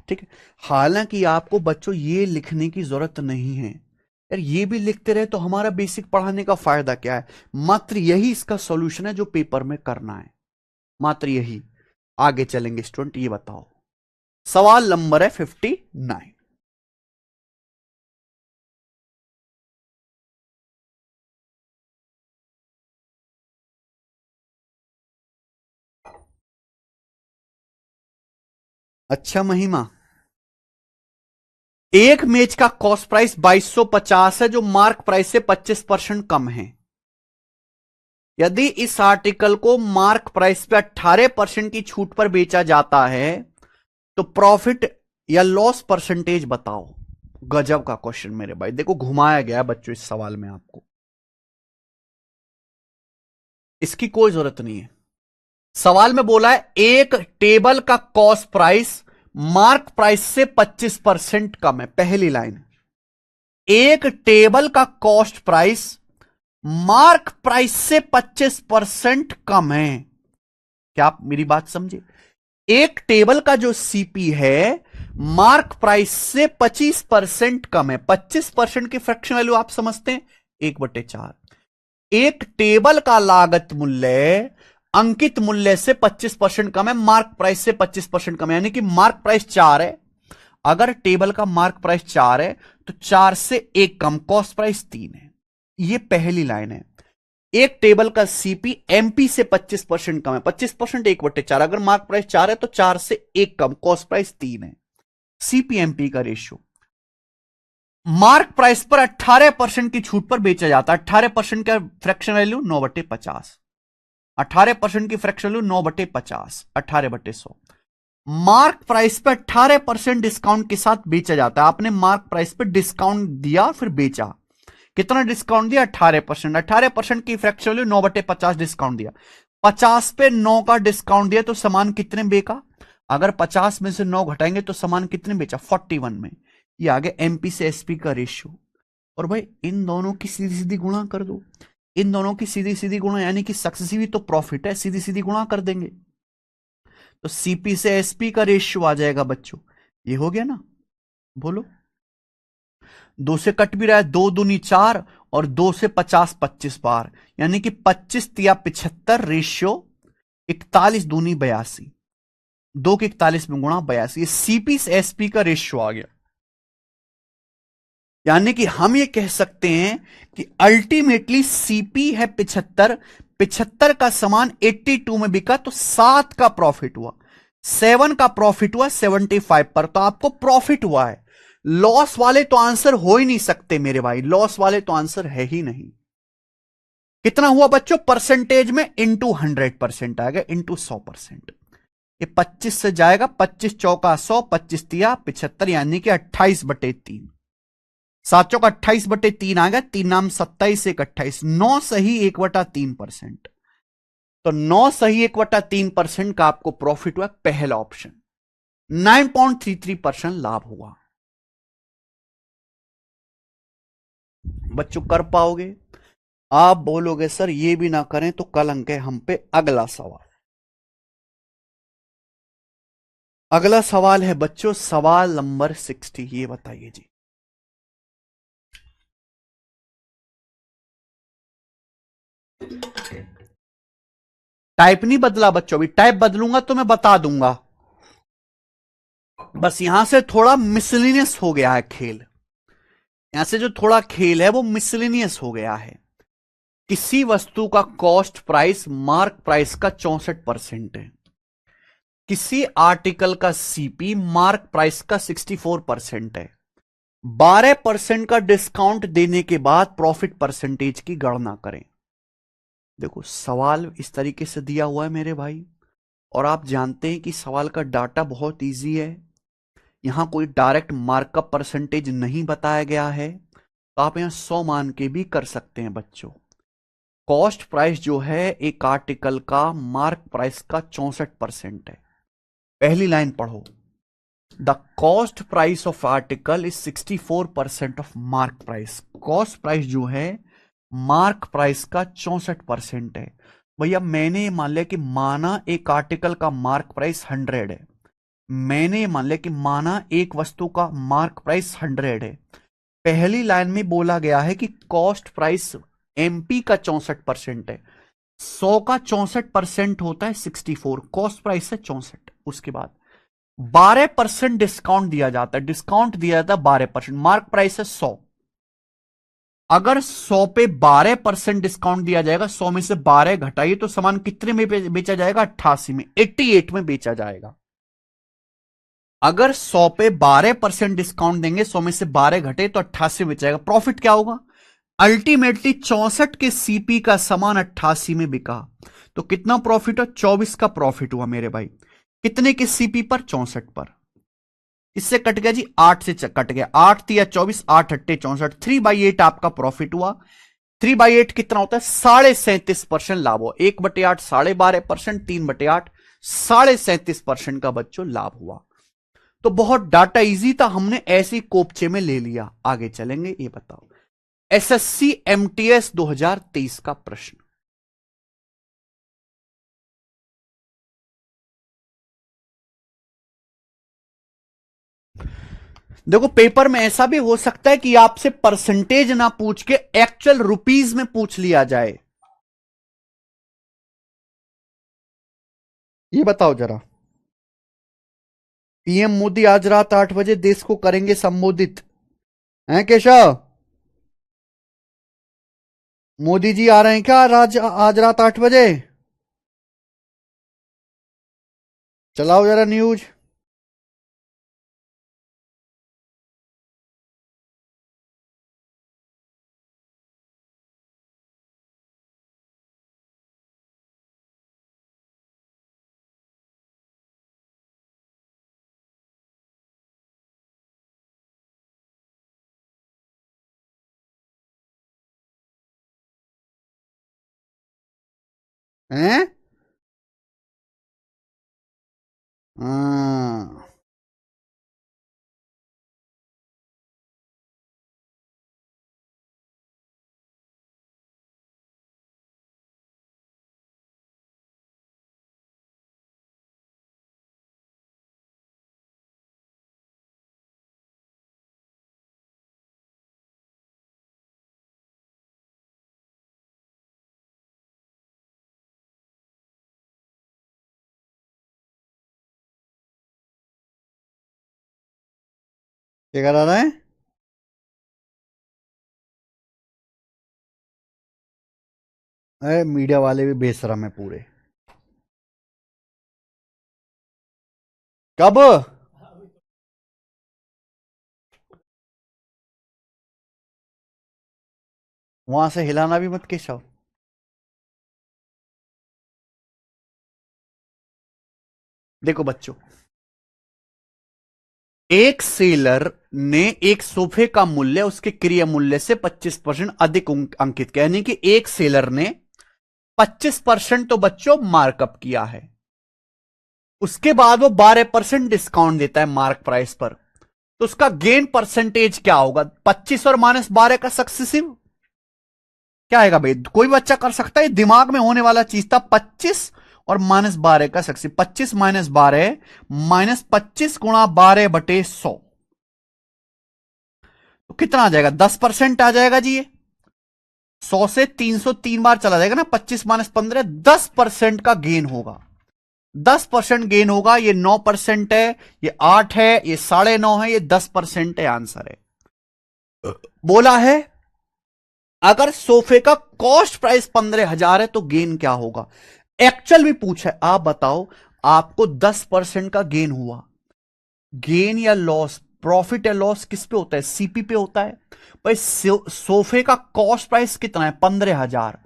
ठीक है। हालांकि आपको बच्चों ये लिखने की जरूरत नहीं है यार, ये भी लिखते रहे तो हमारा बेसिक पढ़ाने का फायदा क्या है? मात्र यही इसका सॉल्यूशन है जो पेपर में करना है, मात्र यही। आगे चलेंगे स्टूडेंट, ये बताओ, सवाल नंबर है 59। अच्छा महिमा, एक मेज का कॉस्ट प्राइस 2250 है, जो मार्क प्राइस से 25% कम है। यदि इस आर्टिकल को मार्क प्राइस पे 18% की छूट पर बेचा जाता है तो प्रॉफिट या लॉस परसेंटेज बताओ। गजब का क्वेश्चन मेरे भाई, देखो घुमाया गया है बच्चों इस सवाल में आपको, इसकी कोई जरूरत नहीं है। सवाल में बोला है एक टेबल का कॉस्ट प्राइस मार्क प्राइस से 25% कम है, पहली लाइन। एक टेबल का कॉस्ट प्राइस मार्क प्राइस से 25% कम है। क्या आप मेरी बात समझे? एक टेबल का जो सीपी है मार्क प्राइस से 25% कम है। 25% की फ्रैक्शन वैल्यू आप समझते हैं? 1/4। एक टेबल का लागत मूल्य अंकित मूल्य से 25% कम है, मार्क प्राइस से 25% कम है, यानी कि मार्क प्राइस 4 है। अगर टेबल का मार्क प्राइस 4 है तो 4 से 1 कम, कॉस्ट प्राइस 3 है। ये पहली लाइन है। एक टेबल का सीपी एमपी से 25% कम है, 25% 1/4, अगर मार्क प्राइस 4 है तो 4 से 1 कम, कॉस्ट प्राइस 3 है। सीपीएमपी का रेशियो मार्क प्राइस पर 18% की छूट पर बेचा जाता है। 18% का फ्रैक्शन वैल्यू 9/50, 18% की फ्रैक्शन वैल्यू 9/50, 18/100। मार्क प्राइस पर 18% डिस्काउंट के साथ बेचा जाता है। आपने मार्क प्राइस पर डिस्काउंट दिया फिर बेचा, कितना डिस्काउंट दिया? 18%। 18% की फ्रैक्शन वैल्यू 9/50 डिस्काउंट दिया, 50 पे 9 का डिस्काउंट दिया, तो सामान कितने बेचा? अगर 50 में से 9 घटाएंगे तो सामान कितने बेचा? 41 में। ये आगे एमपी से एसपी का रेशियो। और भाई इन दोनों की सीधी सीधी गुणा कर दो, इन दोनों की सीधी सीधी गुणा, यानी कि सक्सेसिव तो प्रॉफिट है, सीधी सीधी गुणा कर देंगे तो सीपी से एसपी का रेशियो आ जाएगा बच्चों। ये हो गया ना, बोलो। दो से कट भी रहा है, दो दूनी चार और दो से 50 25 बार, यानी कि 25 तिया 75 रेशियो 41 दूनी 82, दो के 41 में गुणा 82, ये सीपी से एसपी का रेशियो आ गया। यानी कि हम ये कह सकते हैं कि अल्टीमेटली सीपी है 75, 75 का सामान 82 में बिका तो 7 का प्रॉफिट हुआ, 7 का प्रॉफिट हुआ 75 पर, तो आपको प्रॉफिट हुआ है। लॉस वाले तो आंसर हो ही नहीं सकते मेरे भाई, लॉस वाले तो आंसर है ही नहीं। कितना हुआ बच्चों परसेंटेज में, इंटू 100% आ गया, इंटू 100%। ये 25 से जाएगा, 25 चौका 100, 25 तिया 75, यानी कि 28/3, 7 चौका 28/3 आ गया, 3 नाम 27, 1 28, 9 सही 1/3%। तो 9 सही 1/3% का आपको प्रॉफिट हुआ, पहला ऑप्शन 9.33% लाभ हुआ। बच्चों कर पाओगे? आप बोलोगे सर ये भी ना करें तो कल अंक है हम पे। अगला सवाल, अगला सवाल है बच्चों सवाल नंबर 60, ये बताइए जी। टाइप नहीं बदला बच्चों, अभी टाइप बदलूंगा तो मैं बता दूंगा। बस यहां से थोड़ा मिसलिनियस हो गया है खेल, यहां से जो थोड़ा खेल है वो मिसलिनियस हो गया है। किसी वस्तु का कॉस्ट प्राइस मार्क प्राइस का 64% है, किसी आर्टिकल का सीपी मार्क प्राइस का 64% है, 12% का डिस्काउंट देने के बाद प्रॉफिट परसेंटेज की गणना करें। देखो सवाल इस तरीके से दिया हुआ है मेरे भाई, और आप जानते हैं कि सवाल का डाटा बहुत इजी है, यहां कोई डायरेक्ट मार्कअप परसेंटेज नहीं बताया गया है, तो आप यहां 100 मान के भी कर सकते हैं बच्चों। कॉस्ट प्राइस जो है एक आर्टिकल का मार्क प्राइस का 64% है। पहली लाइन पढ़ो, the cost price of article is 64% of mark price. Cost price जो है मार्क प्राइस का 64% है। भैया मैंने मान लिया कि माना एक आर्टिकल का मार्क प्राइस 100 है, मैंने मान लिया कि माना एक वस्तु का मार्क प्राइस 100 है। पहली लाइन में बोला गया है कि कॉस्ट प्राइस एमपी का 64% है, 100 का 64% होता है 64, कॉस्ट प्राइस है 64। उसके बाद 12% डिस्काउंट दिया जाता है, डिस्काउंट दिया जाता है 12%, मार्क प्राइस है 100, अगर 100 पे 12% डिस्काउंट दिया जाएगा, 100 में से 12 घटाइए तो सामान कितने में बेचा जाएगा, 88 में, 88 में बेचा जाएगा। अगर 100 पे 12% डिस्काउंट देंगे, 100 में से 12 घटे तो 88 में बेचा जाएगा। प्रॉफिट क्या होगा, अल्टीमेटली 64 के सीपी का सामान 88 में बिका, तो कितना प्रॉफिट हो, 24 का प्रॉफिट हुआ मेरे भाई। कितने के सीपी पर, 64 पर। इससे कट गया जी, 8 से कट गया, 8 तिया 24, 8 अट्टे 64, 3/8 आपका प्रॉफिट हुआ। 3/8 कितना होता है, 37.5% लाभ हुआ, 1/8 12.5%, 3/8 37.5% का बच्चों लाभ हुआ। तो बहुत डाटा इजी था, हमने ऐसी कोपचे में ले लिया। आगे चलेंगे, ये बताओ एसएससी एमटीएस 2023 का प्रश्न। देखो पेपर में ऐसा भी हो सकता है कि आपसे परसेंटेज ना पूछ के एक्चुअल रुपीज में पूछ लिया जाए। ये बताओ जरा, पीएम मोदी आज रात 8 बजे देश को करेंगे संबोधित, हैं केशव? मोदी जी आ रहे हैं क्या आज रात 8 बजे? चलाओ जरा न्यूज। हैं? हाँ। क्या करा रहा है? अरे मीडिया वाले भी बेशरम है पूरे। कब? वहां से हिलाना भी मत केशव। देखो बच्चों, एक सेलर ने एक सोफे का मूल्य उसके क्रय मूल्य से 25% अधिक अंकित किया, यानी कि एक सेलर ने 25% तो बच्चों मार्कअप किया है, उसके बाद वो 12% डिस्काउंट देता है मार्क प्राइस पर, तो उसका गेन परसेंटेज क्या होगा? 25 और -12 का सक्सेसिव क्या आएगा भाई? कोई बच्चा कर सकता है, दिमाग में होने वाला चीज था। 25 और -12 का सक्सेसिव, 25 -12 -25 × 12/100, तो कितना आ जाएगा? 10% आ जाएगा जी। ये 100 से 303 बार चला जाएगा ना, 25 -15, 10% का गेन होगा। 10% गेन होगा। ये 9% है, ये 8 है, ये 9.5 है, ये 10% है। आंसर है, बोला है अगर सोफे का कॉस्ट प्राइस 15,000 है तो गेन क्या होगा। एक्चुअल भी पूछा है, आप बताओ आपको 10% का गेन हुआ, गेन या लॉस, प्रॉफिट या लॉस किस पे होता है? सीपी पे होता है। भाई सोफे का कॉस्ट प्राइस कितना है? 15,000।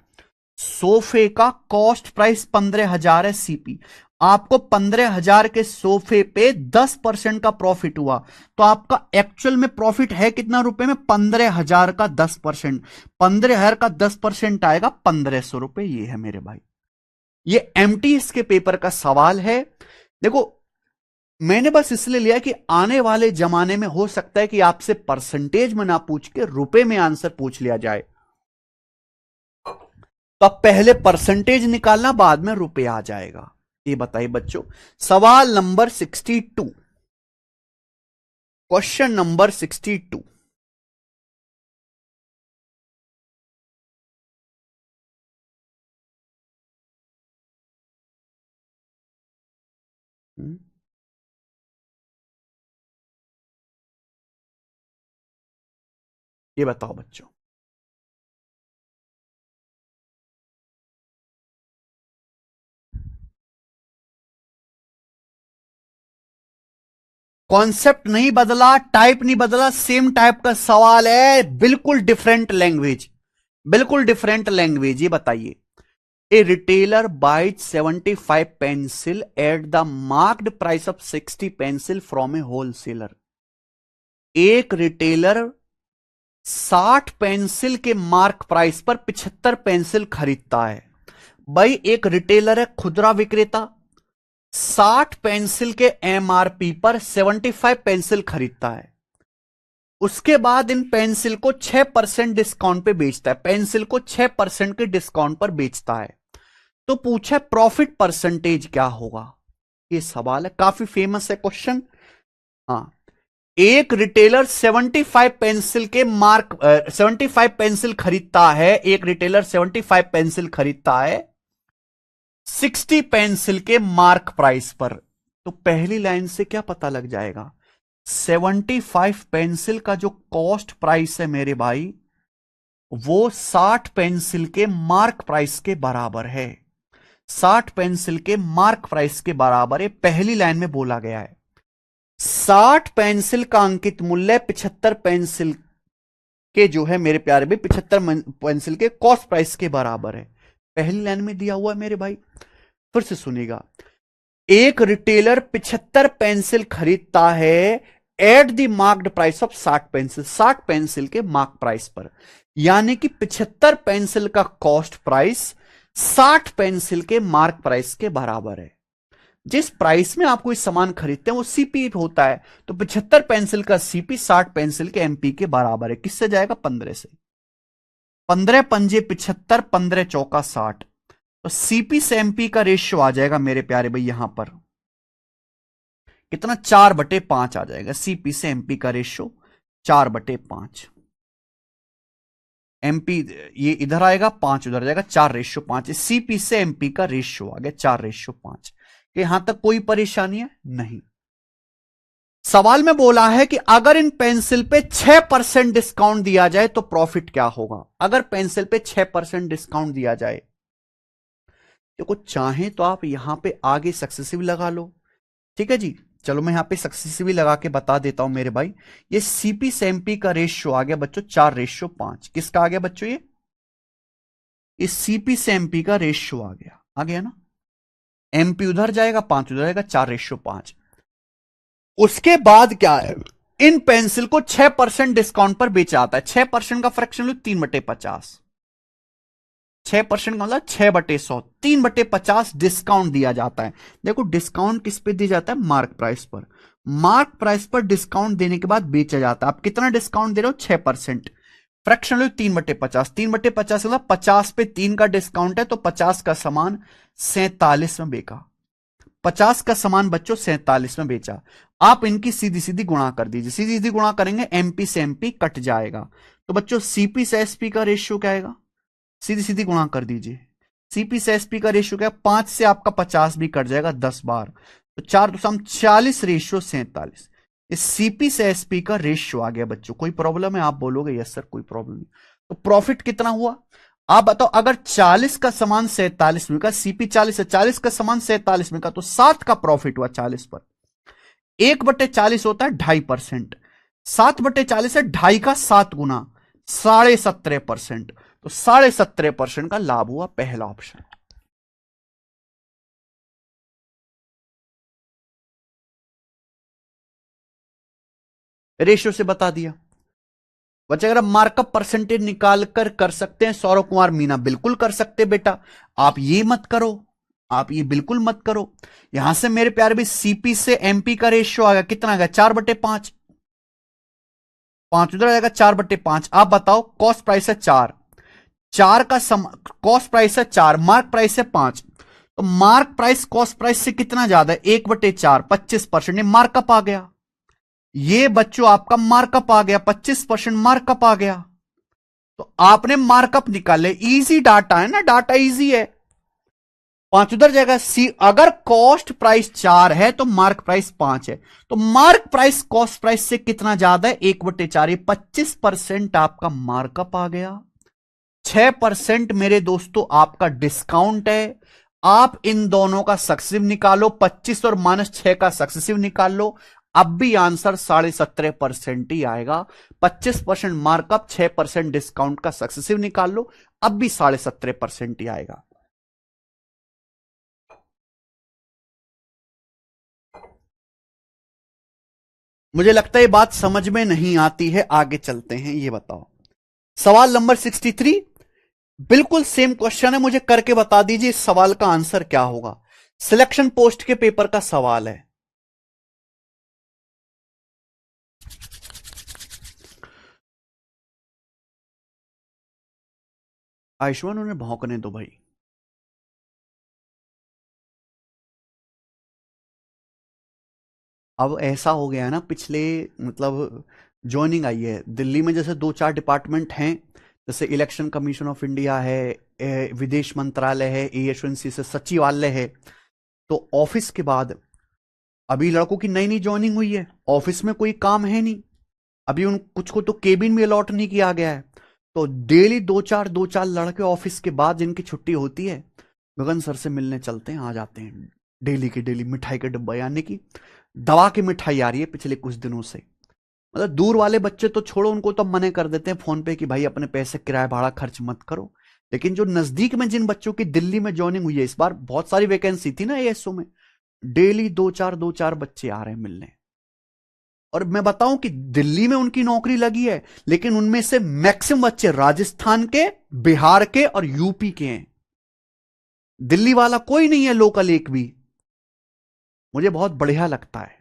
सोफे का कॉस्ट प्राइस 15,000 है सीपी। आपको 15,000 के सोफे पे 10% का प्रॉफिट हुआ, तो आपका एक्चुअल में प्रॉफिट है कितना रुपए में? 15,000 का 10%। 15,000 का 10% आएगा 1,500 रुपए। ये है मेरे भाई, ये एमटीएस के पेपर का सवाल है। देखो, मैंने बस इसलिए लिया कि आने वाले जमाने में हो सकता है कि आपसे परसेंटेज में ना पूछ के रुपए में आंसर पूछ लिया जाए, तो अब पहले परसेंटेज निकालना, बाद में रुपए आ जाएगा। ये बताइए बच्चों, सवाल नंबर 62, क्वेश्चन नंबर 62। ये बताओ बच्चों, कॉन्सेप्ट नहीं बदला, टाइप नहीं बदला, सेम टाइप का सवाल है, बिल्कुल डिफरेंट लैंग्वेज, बिल्कुल डिफरेंट लैंग्वेज। ये बताइए, a retailer bite 75 pencil at the marked price of 60 pencil from a wholesaler. एक रिटेलर 60 पेंसिल के मार्क प्राइस पर 75 पेंसिल खरीदता है। भाई एक रिटेलर है, खुदरा विक्रेता, 60 पेंसिल के एमआरपी पर 75 पेंसिल खरीदता है, उसके बाद इन पेंसिल को 6% डिस्काउंट पे बेचता है, पेंसिल को 6% के डिस्काउंट पर बेचता है, तो पूछा प्रॉफिट परसेंटेज क्या होगा। ये सवाल है, काफी फेमस है क्वेश्चन। हाँ, एक रिटेलर 75 पेंसिल के मार्क 75 पेंसिल खरीदता है, एक रिटेलर 75 पेंसिल खरीदता है 60 पेंसिल के मार्क प्राइस पर, तो पहली लाइन से क्या पता लग जाएगा? 75 पेंसिल का जो कॉस्ट प्राइस है मेरे भाई, वो 60 पेंसिल के मार्क प्राइस के बराबर है। 60 पेंसिल के मार्क प्राइस के बराबर है, पहली लाइन में बोला गया है। 60 पेंसिल का अंकित मूल्य 75 पेंसिल के जो है मेरे प्यारे भाई 75 पेंसिल के कॉस्ट प्राइस के बराबर है, पहली लाइन में दिया हुआ है मेरे भाई। फिर से सुनिएगा, एक रिटेलर 75 पेंसिल खरीदता है eight the marked price of 60 pencil, 60 pencil के मार्क प्राइस पर, यानी कि 75 पेंसिल का कॉस्ट प्राइस 60 पेंसिल के मार्क प्राइस के बराबर है। जिस प्राइस में आप कोई सामान खरीदते हैं वो सीपी होता है, तो 75 पेंसिल का सीपी 60 पेंसिल के एमपी के बराबर है। किससे जाएगा? 15 से। 15 पंजे 75, 15 चौका 60, तो सीपी से एमपी का रेशियो आ जाएगा मेरे प्यारे भाई यहां पर कितना? 4/5 आ जाएगा। सीपी से एमपी का रेशियो 4/5। एमपी ये इधर आएगा, 5 उधर जाएगा, 4/5। सीपी से एमपी का रेशियो आ गया 4/5। यहां तक कोई परेशानी है? नहीं। सवाल में बोला है कि अगर इन पेंसिल पे 6% डिस्काउंट दिया जाए तो प्रॉफिट क्या होगा। अगर पेंसिल पे 6% डिस्काउंट दिया जाए, देखो चाहे तो आप यहां पे आगे सक्सेसिव लगा लो, ठीक है जी। चलो मैं यहां पे सक्सेसिव लगा के बता देता हूं मेरे भाई। ये सीपी से एमपी का रेशियो आ गया बच्चों 4:5। किसका आ गया बच्चों? ये सीपी से एमपी का रेशियो आ गया ना। एमपी उधर जाएगा, 5 उधर जाएगा, 4:5। उसके बाद क्या है, इन पेंसिल को 6% डिस्काउंट पर बेचा जाता है। 6% का फ्रैक्शन लो 3/50। 6% का मतलब 6/100, 3/50 डिस्काउंट दिया जाता है। देखो डिस्काउंट किस पे दिया जाता है? मार्क प्राइस पर। मार्क प्राइस पर डिस्काउंट देने के बाद बेचा जाता है। आप कितना डिस्काउंट दे रहे हो? 6%। फ्रैक्शन लो 3/50। 3/50 मतलब 50 पे 3 का डिस्काउंट है, तो 50 का सामान 47 में बेचा। 50 का सामान बच्चों 47 में बेचा। आप इनकी सीधी सीधी गुणा कर दीजिए। सीधी सीधी गुणा करेंगे, एमपी से एमपी कट जाएगा। तो बच्चों सीपी से एसपी का रेशियो क्या आएगा? सीधी सीधी गुणा कर दीजिए। सीपी से एसपी का रेशियो क्या है? 5 से आपका 50 भी कट जाएगा 10 बार, तो 4 तो सम 40:47। इस सीपी से एसपी का रेशियो आ गया बच्चों। कोई प्रॉब्लम है? आप बोलोगे यस सर कोई प्रॉब्लम नहीं। तो प्रॉफिट कितना हुआ आप बताओ। अगर 40 का सामान 47 में का, सीपी 40 है, 40 का सामान 47 में का, तो 7 का प्रॉफिट हुआ 40 पर। 1/40 होता है 2.5%। 7/40 है 2.5 का 7 गुना 17.5%। तो 17.5% का लाभ हुआ, पहला ऑप्शन। रेशियो से बता दिया बच्चे। अगर मार्कअप परसेंटेज निकाल कर सकते हैं सौरभ कुमार मीना, बिल्कुल कर सकते बेटा। आप ये मत करो, आप ये बिल्कुल मत करो। यहां से मेरे प्यारे भी सीपी से एमपी का रेशियो आ गया, कितना आ गया? 4/5। 5 उधर आ जाएगा, 4/5। आप बताओ, कॉस्ट प्राइस है 4, 4 का कॉस्ट प्राइस है 4, मार्क प्राइस है 5। तो मार्क प्राइस कॉस्ट प्राइस से कितना ज्यादा है? 1/4, 25%। मार्कअप आ गया। ये बच्चों आपका मार्कअप आ गया, 25% मार्कअप आ गया। तो आपने मार्कअप निकाले, इजी डाटा है ना, डाटा इजी है। 5 उधर जाएगा। सी अगर कॉस्ट प्राइस 4 है तो मार्क प्राइस 5 है, तो मार्क प्राइस कॉस्ट प्राइस से कितना ज्यादा है? 1/4। 25% आपका मार्कअप आ गया। 6% मेरे दोस्तों आपका डिस्काउंट है। आप इन दोनों का सक्सेसिव निकालो, 25 और -6 का सक्सेसिव निकाल लो, अब भी आंसर 17.5% ही आएगा। 25% मार्कअप, 6% डिस्काउंट का सक्सेसिव निकाल लो, अब भी 17.5% ही आएगा। मुझे लगता है ये बात समझ में नहीं आती है, आगे चलते हैं। ये बताओ सवाल नंबर 63, बिल्कुल सेम क्वेश्चन है, मुझे करके बता दीजिए इस सवाल का आंसर क्या होगा। सिलेक्शन पोस्ट के पेपर का सवाल है। आयुष्मान उन्हें भौंकने दो भाई। अब ऐसा हो गया है ना, पिछले मतलब ज्वाइनिंग आई है दिल्ली में, जैसे 2-4 डिपार्टमेंट हैं, जैसे इलेक्शन कमीशन ऑफ इंडिया है, विदेश मंत्रालय है, एएसएनसी से सचिवालय है। तो ऑफिस के बाद अभी लड़कों की नई नई ज्वाइनिंग हुई है, ऑफिस में कोई काम है नहीं, अभी उन कुछ को तो केबिन में अलॉट नहीं किया गया है। तो डेली 2-4 लड़के ऑफिस के बाद जिनकी छुट्टी होती है, गगन सर से मिलने चलते हैं, आ जाते हैं। डेली की डेली मिठाई का डिब्बा, यानी कि दवा की मिठाई आ रही है पिछले कुछ दिनों से। मतलब दूर वाले बच्चे तो छोड़ो, उनको तो मने कर देते हैं फोन पे कि भाई अपने पैसे किराया भाड़ा खर्च मत करो। लेकिन जो नजदीक में जिन बच्चों की दिल्ली में ज्वाइनिंग हुई है, इस बार बहुत सारी वैकेंसी थी ना एएसओ में, डेली 2-4 बच्चे आ रहे हैं मिलने। और मैं बताऊं कि दिल्ली में उनकी नौकरी लगी है, लेकिन उनमें से मैक्सिमम बच्चे राजस्थान के, बिहार के और यूपी के हैं। दिल्ली वाला कोई नहीं है लोकल एक भी। मुझे बहुत बढ़िया लगता है,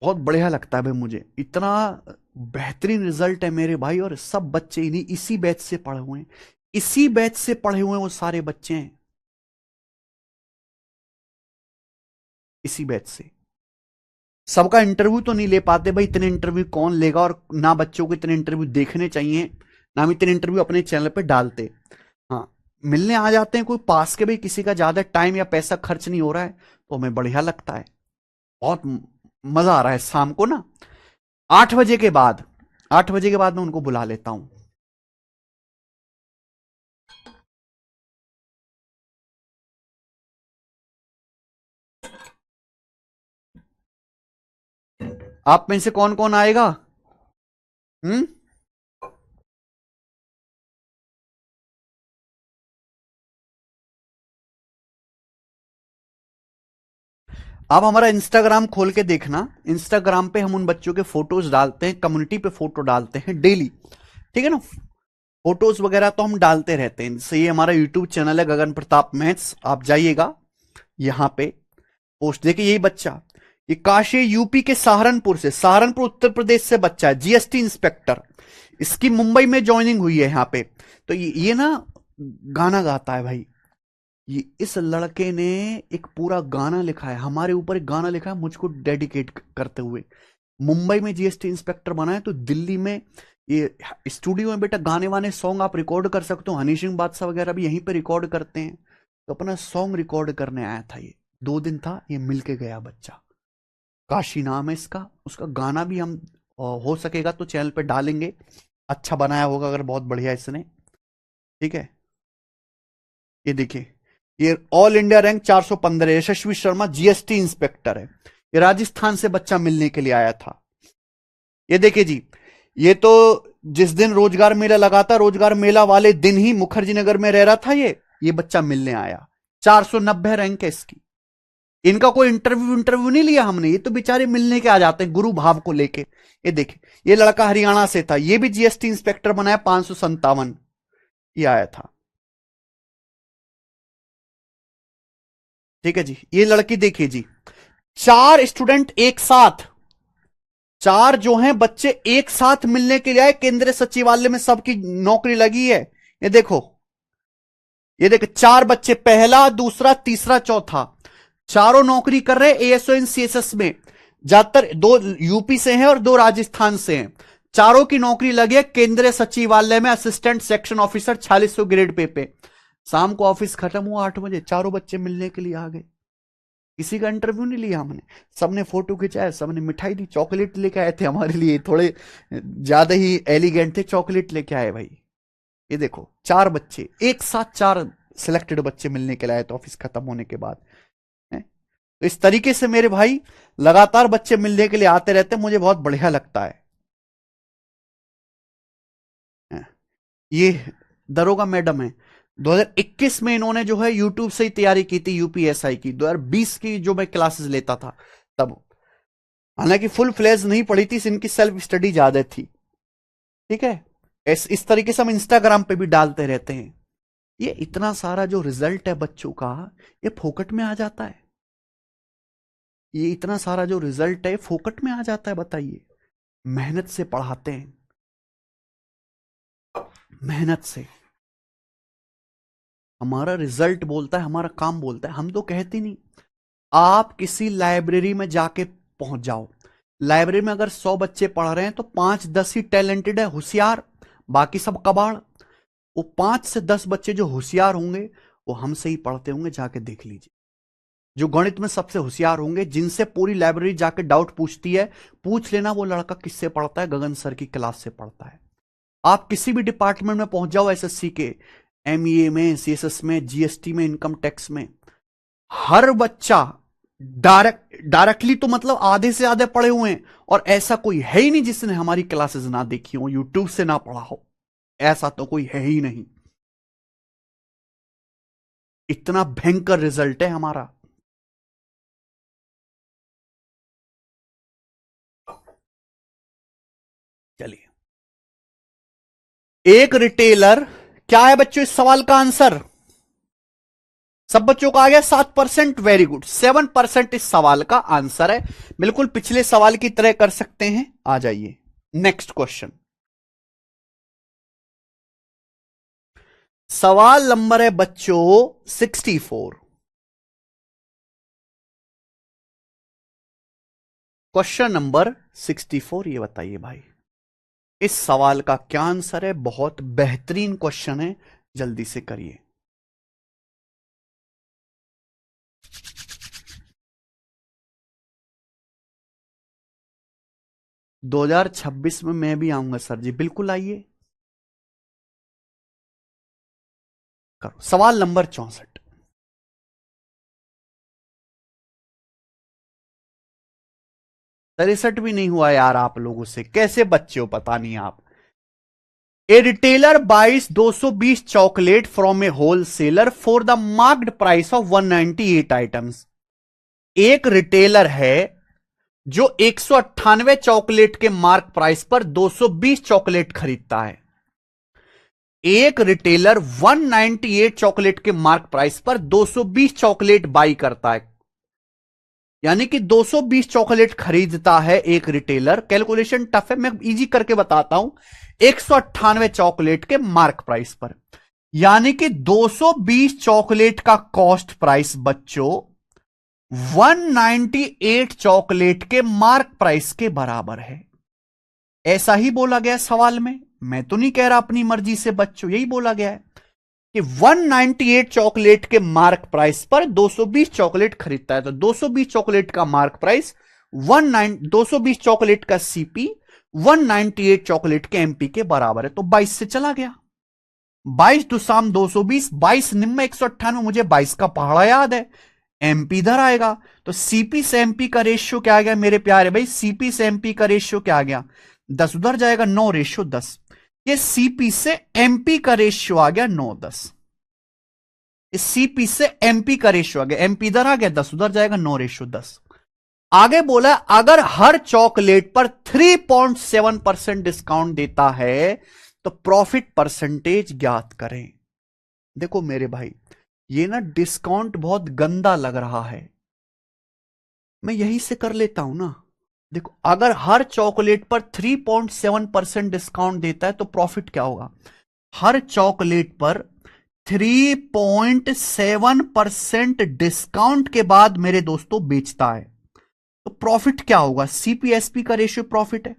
बहुत बढ़िया लगता है भाई, मुझे इतना बेहतरीन रिजल्ट है मेरे भाई। और सब बच्चे इन्हीं इसी बैच से पढ़े हुए हैं, इसी बैच से पढ़े हुए हैं वो सारे बच्चे हैं, इसी बैच से। सबका इंटरव्यू तो नहीं ले पाते भाई, इतने इंटरव्यू कौन लेगा, और ना बच्चों को इतने इंटरव्यू देखने चाहिए, ना हम इतने इंटरव्यू अपने चैनल पे डालते। हाँ, मिलने आ जाते हैं कोई पास के, भाई किसी का ज्यादा टाइम या पैसा खर्च नहीं हो रहा है, तो हमें बढ़िया लगता है। बहुत मजा आ रहा है शाम को ना 8 बजे के बाद, 8 बजे के बाद मैं उनको बुला लेता हूं। आप में से कौन कौन आएगा? हम्म। आप हमारा इंस्टाग्राम खोल के देखना, इंस्टाग्राम पे हम उन बच्चों के फोटोज डालते हैं, कम्युनिटी पे फोटो डालते हैं डेली, ठीक है ना। फोटोज वगैरह तो हम डालते रहते हैं। जैसे ये हमारा यूट्यूब चैनल है गगन प्रताप मैथ्स, आप जाइएगा यहां पे पोस्ट देखिए। यही बच्चा, ये काशी यूपी के सहारनपुर से, सहारनपुर उत्तर प्रदेश से बच्चा है, जीएसटी इंस्पेक्टर। इसकी मुंबई में ज्वाइनिंग हुई है यहाँ पे। तो ये ना गाना गाता है भाई। ये इस लड़के ने एक पूरा गाना लिखा है, हमारे ऊपर एक गाना लिखा है मुझको डेडिकेट करते हुए। मुंबई में जीएसटी इंस्पेक्टर बना है, तो दिल्ली में ये स्टूडियो में बेटा गाने वाने सॉन्ग आप रिकॉर्ड कर सकते हो। हनी सिंह बादशाह वगैरह भी यहीं पे रिकॉर्ड करते हैं। तो अपना सॉन्ग रिकॉर्ड करने आया था ये, 2 दिन था, ये मिल के गया बच्चा। काशी नाम है इसका। उसका गाना भी हम हो सकेगा तो चैनल पे डालेंगे। अच्छा बनाया होगा अगर बहुत बढ़िया इसने, ठीक है। ये देखिए, ये ऑल इंडिया रैंक 415, यशस्वी शर्मा जीएसटी इंस्पेक्टर है। ये राजस्थान से बच्चा मिलने के लिए आया था। ये देखिए जी, ये तो जिस दिन रोजगार मेला लगा था, रोजगार मेला वाले दिन ही मुखर्जी नगर में रह रहा था ये बच्चा मिलने आया। 490 रैंक है इसकी। इनका कोई इंटरव्यू इंटरव्यू नहीं लिया हमने, ये तो बेचारे मिलने के आ जाते हैं गुरु भाव को लेके। ये देखिए, ये लड़का हरियाणा से था, ये भी जीएसटी इंस्पेक्टर बनाया, 557 ये आया था, ठीक है जी। ये लड़की देखिए जी, 4 स्टूडेंट एक साथ, 4 बच्चे एक साथ मिलने के लिए आए, केंद्रीय सचिवालय में सबकी नौकरी लगी है। ये देखो, ये देखो 4 बच्चे, पहला दूसरा तीसरा चौथा, चारों नौकरी कर रहे एएसओ इन सीएसएस में। ज्यादातर 2 यूपी से हैं और 2 राजस्थान से हैं। चारों की नौकरी लगी है केंद्रीय सचिवालय में, assistant section officer, 4600 grade pay. शाम को ऑफिस खत्म हुआ 8 बजे, चारों बच्चे मिलने के लिए आ गए। किसी का इंटरव्यू नहीं लिया हमने, सबने फोटो खिंचाया, सबने मिठाई दी, चॉकलेट लेके आए थे हमारे लिए, थोड़े ज्यादा ही एलिगेंट थे, चॉकलेट लेके आए भाई। ये देखो 4 बच्चे एक साथ, 4 सिलेक्टेड बच्चे मिलने के लिए आए थे ऑफिस खत्म होने के बाद। तो इस तरीके से मेरे भाई लगातार बच्चे मिलने के लिए आते रहते हैं, मुझे बहुत बढ़िया लगता है। ये दरोगा मैडम है, 2021 में इन्होंने जो है यूट्यूब से ही तैयारी की थी यूपीएसआई की। 2020 की जो मैं क्लासेस लेता था तब, हालांकि फुल फ्लेज नहीं पढ़ी थी, इनकी सेल्फ स्टडी ज्यादा थी, ठीक है। इस तरीके से हम इंस्टाग्राम पे भी डालते रहते हैं। ये इतना सारा जो रिजल्ट है बच्चों का, ये फोकट में आ जाता है। ये इतना सारा जो रिजल्ट है फोकट में आ जाता है, बताइए। मेहनत से पढ़ाते हैं, मेहनत से। हमारा रिजल्ट बोलता है, हमारा काम बोलता है, हम तो कहते नहीं। आप किसी लाइब्रेरी में जाके पहुंच जाओ, लाइब्रेरी में अगर 100 बच्चे पढ़ रहे हैं तो 5-10 ही टैलेंटेड है, होशियार, बाकी सब कबाड़। वो 5 से 10 बच्चे जो होशियार होंगे वो हमसे ही पढ़ते होंगे, जाके देख लीजिए। जो गणित में सबसे होशियार होंगे, जिनसे पूरी लाइब्रेरी जाके डाउट पूछती है, पूछ लेना वो लड़का किससे पढ़ता है, गगन सर की क्लास से पढ़ता है। आप किसी भी डिपार्टमेंट में पहुंच जाओ एसएससी के, एमईए में, सीएसएस में, जीएसटी में, इनकम टैक्स में, हर बच्चा डायरेक्टली तो मतलब आधे से आधे पढ़े हुए हैं। और ऐसा कोई है ही नहीं जिसने हमारी क्लासेस ना देखी हो, यूट्यूब से ना पढ़ा हो, ऐसा तो कोई है ही नहीं। इतना भयंकर रिजल्ट है हमारा। चलिए, एक रिटेलर, क्या है बच्चों इस सवाल का आंसर? सब बच्चों को आ गया 7%, वेरी गुड, 7% इस सवाल का आंसर है। बिल्कुल पिछले सवाल की तरह कर सकते हैं। आ जाइए नेक्स्ट क्वेश्चन। सवाल नंबर है बच्चों 64। क्वेश्चन नंबर 64, ये बताइए भाई इस सवाल का क्या आंसर है। बहुत बेहतरीन क्वेश्चन है, जल्दी से करिए। 2026 में मैं भी आऊंगा सर जी, बिल्कुल आइए। करो सवाल नंबर 64। 63 भी नहीं हुआ यार, आप लोगों से कैसे बच्चे हो पता नहीं आप। ए रिटेलर बाइस 220 chocolate from a wholesaler for the marked price of 198 items. एक रिटेलर है जो 198 चॉकलेट के मार्क प्राइस पर 220 चॉकलेट खरीदता है। एक रिटेलर 198 चॉकलेट के मार्क प्राइस पर 220 चॉकलेट बाई करता है, यानी कि 220 चॉकलेट खरीदता है एक रिटेलर। कैलकुलेशन टफ है, मैं इजी करके बताता हूं। 198 चॉकलेट के मार्क प्राइस पर, यानी कि 220 चॉकलेट का कॉस्ट प्राइस बच्चों 198 चॉकलेट के मार्क प्राइस के बराबर है। ऐसा ही बोला गया सवाल में, मैं तो नहीं कह रहा अपनी मर्जी से बच्चों, यही बोला गया है कि 198 चॉकलेट के मार्क प्राइस पर 220 चॉकलेट खरीदता है। तो 220 चॉकलेट का मार्क प्राइस 220 चॉकलेट का सीपी 198 चॉकलेट के एमपी के बराबर है। तो 22 से चला गया, 22 दुसाम 220, 22 निम्न 198, मुझे 22 का पहाड़ा याद है, एमपी इधर आएगा। तो सीपी से एमपी का रेशियो क्या आ गया मेरे प्यारे भाई, सीपी से एमपी का रेशियो क्या आ गया, 10 उधर जाएगा, 9:10। ये सीपी से एमपी का रेशियो आ गया 9:10। इस सीपी से एमपी का रेशियो आ गया, एमपी इधर आ गया, 10 उधर जाएगा, 9:10। आगे बोला अगर हर चॉकलेट पर 3.7% डिस्काउंट देता है तो प्रॉफिट परसेंटेज ज्ञात करें। देखो मेरे भाई, ये ना डिस्काउंट बहुत गंदा लग रहा है, मैं यही से कर लेता हूं ना। देखो अगर हर चॉकलेट पर 3.7% डिस्काउंट देता है तो प्रॉफिट क्या होगा, हर चॉकलेट पर 3.7% डिस्काउंट के बाद मेरे दोस्तों बेचता है तो प्रॉफिट क्या होगा, सीपीएसपी का रेशियो प्रॉफिट है।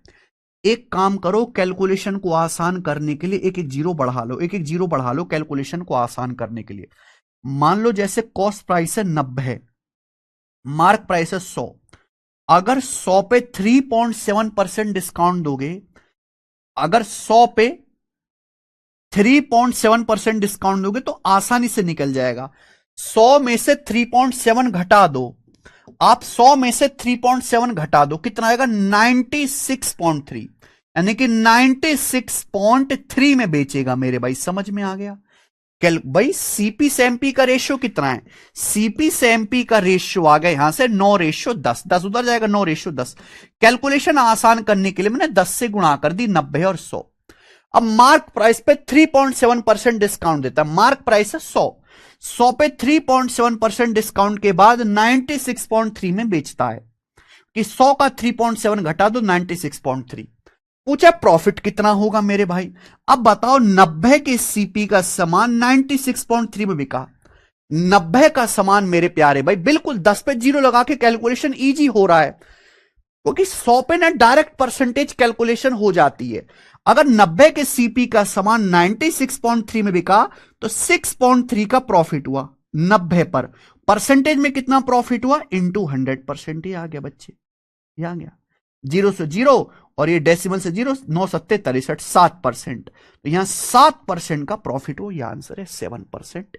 एक काम करो, कैलकुलेशन को आसान करने के लिए एक एक जीरो बढ़ा लो, एक एक जीरो बढ़ा लो कैलकुलेशन को आसान करने के लिए। मान लो जैसे कॉस्ट प्राइस है 90, मार्क प्राइस है 100, अगर 100 पे 3.7% डिस्काउंट दोगे, अगर 100 पे 3.7% डिस्काउंट दोगे तो आसानी से निकल जाएगा। 100 में से 3.7 घटा दो, आप 100 में से 3.7 घटा दो, कितना आएगा 96.3, यानी कि 96.3 में बेचेगा मेरे भाई, समझ में आ गया। भाई सीपी से एमपी का रेशियो कितना है, सीपी से एमपी का रेशियो आ गया यहां से 9:10, 10 उधर जाएगा, 9:10। कैलकुलेशन आसान करने के लिए मैंने 10 से गुणा कर दी, 90 और 100। अब मार्क प्राइस पे 3.7% डिस्काउंट देता है, मार्क प्राइस है 100 पे 3.7% डिस्काउंट के बाद 96.3 में बेचता है, कि 100 का 3.7 घटा दो 96.3। पूछा प्रॉफिट कितना होगा मेरे भाई, अब बताओ 90 के सीपी का सामान 96.3 में बिका, 90 का सामान मेरे प्यारे भाई, बिल्कुल 10 पे जीरो लगा के कैलकुलेशन इजी हो रहा है, क्योंकि 100 पे ना डायरेक्ट परसेंटेज कैलकुलेशन हो जाती है। अगर 90 के सीपी का सामान 96.3 में बिका तो 6.3 का प्रॉफिट हुआ, 90 पर परसेंटेज में कितना प्रॉफिट हुआ, इंटू 100%। ही आ गया बच्चे, ये आ गया, जीरो से जीरो और ये डेसिमल से जीरो, 9 7 63 7%, तो यहां 7% का प्रॉफिट हो, यह आंसर है 7%।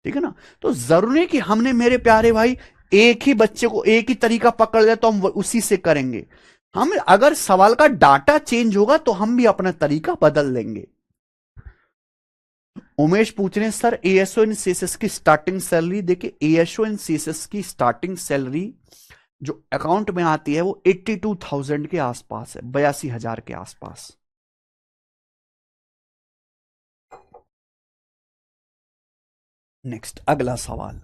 ठीक है ना। तो जरूरी कि हमने मेरे प्यारे भाई एक ही बच्चे को एक ही तरीका पकड़ लिया तो हम उसी से करेंगे, हम अगर सवाल का डाटा चेंज होगा तो हम भी अपना तरीका बदल लेंगे। उमेश पूछ रहे हैं सर एएसओ इन सीएसएस की स्टार्टिंग सैलरी, देखिए एएसओ इन सीएसएस की स्टार्टिंग सैलरी जो अकाउंट में आती है वो 82,000 के आसपास है, 82,000 के आसपास। नेक्स्ट अगला सवाल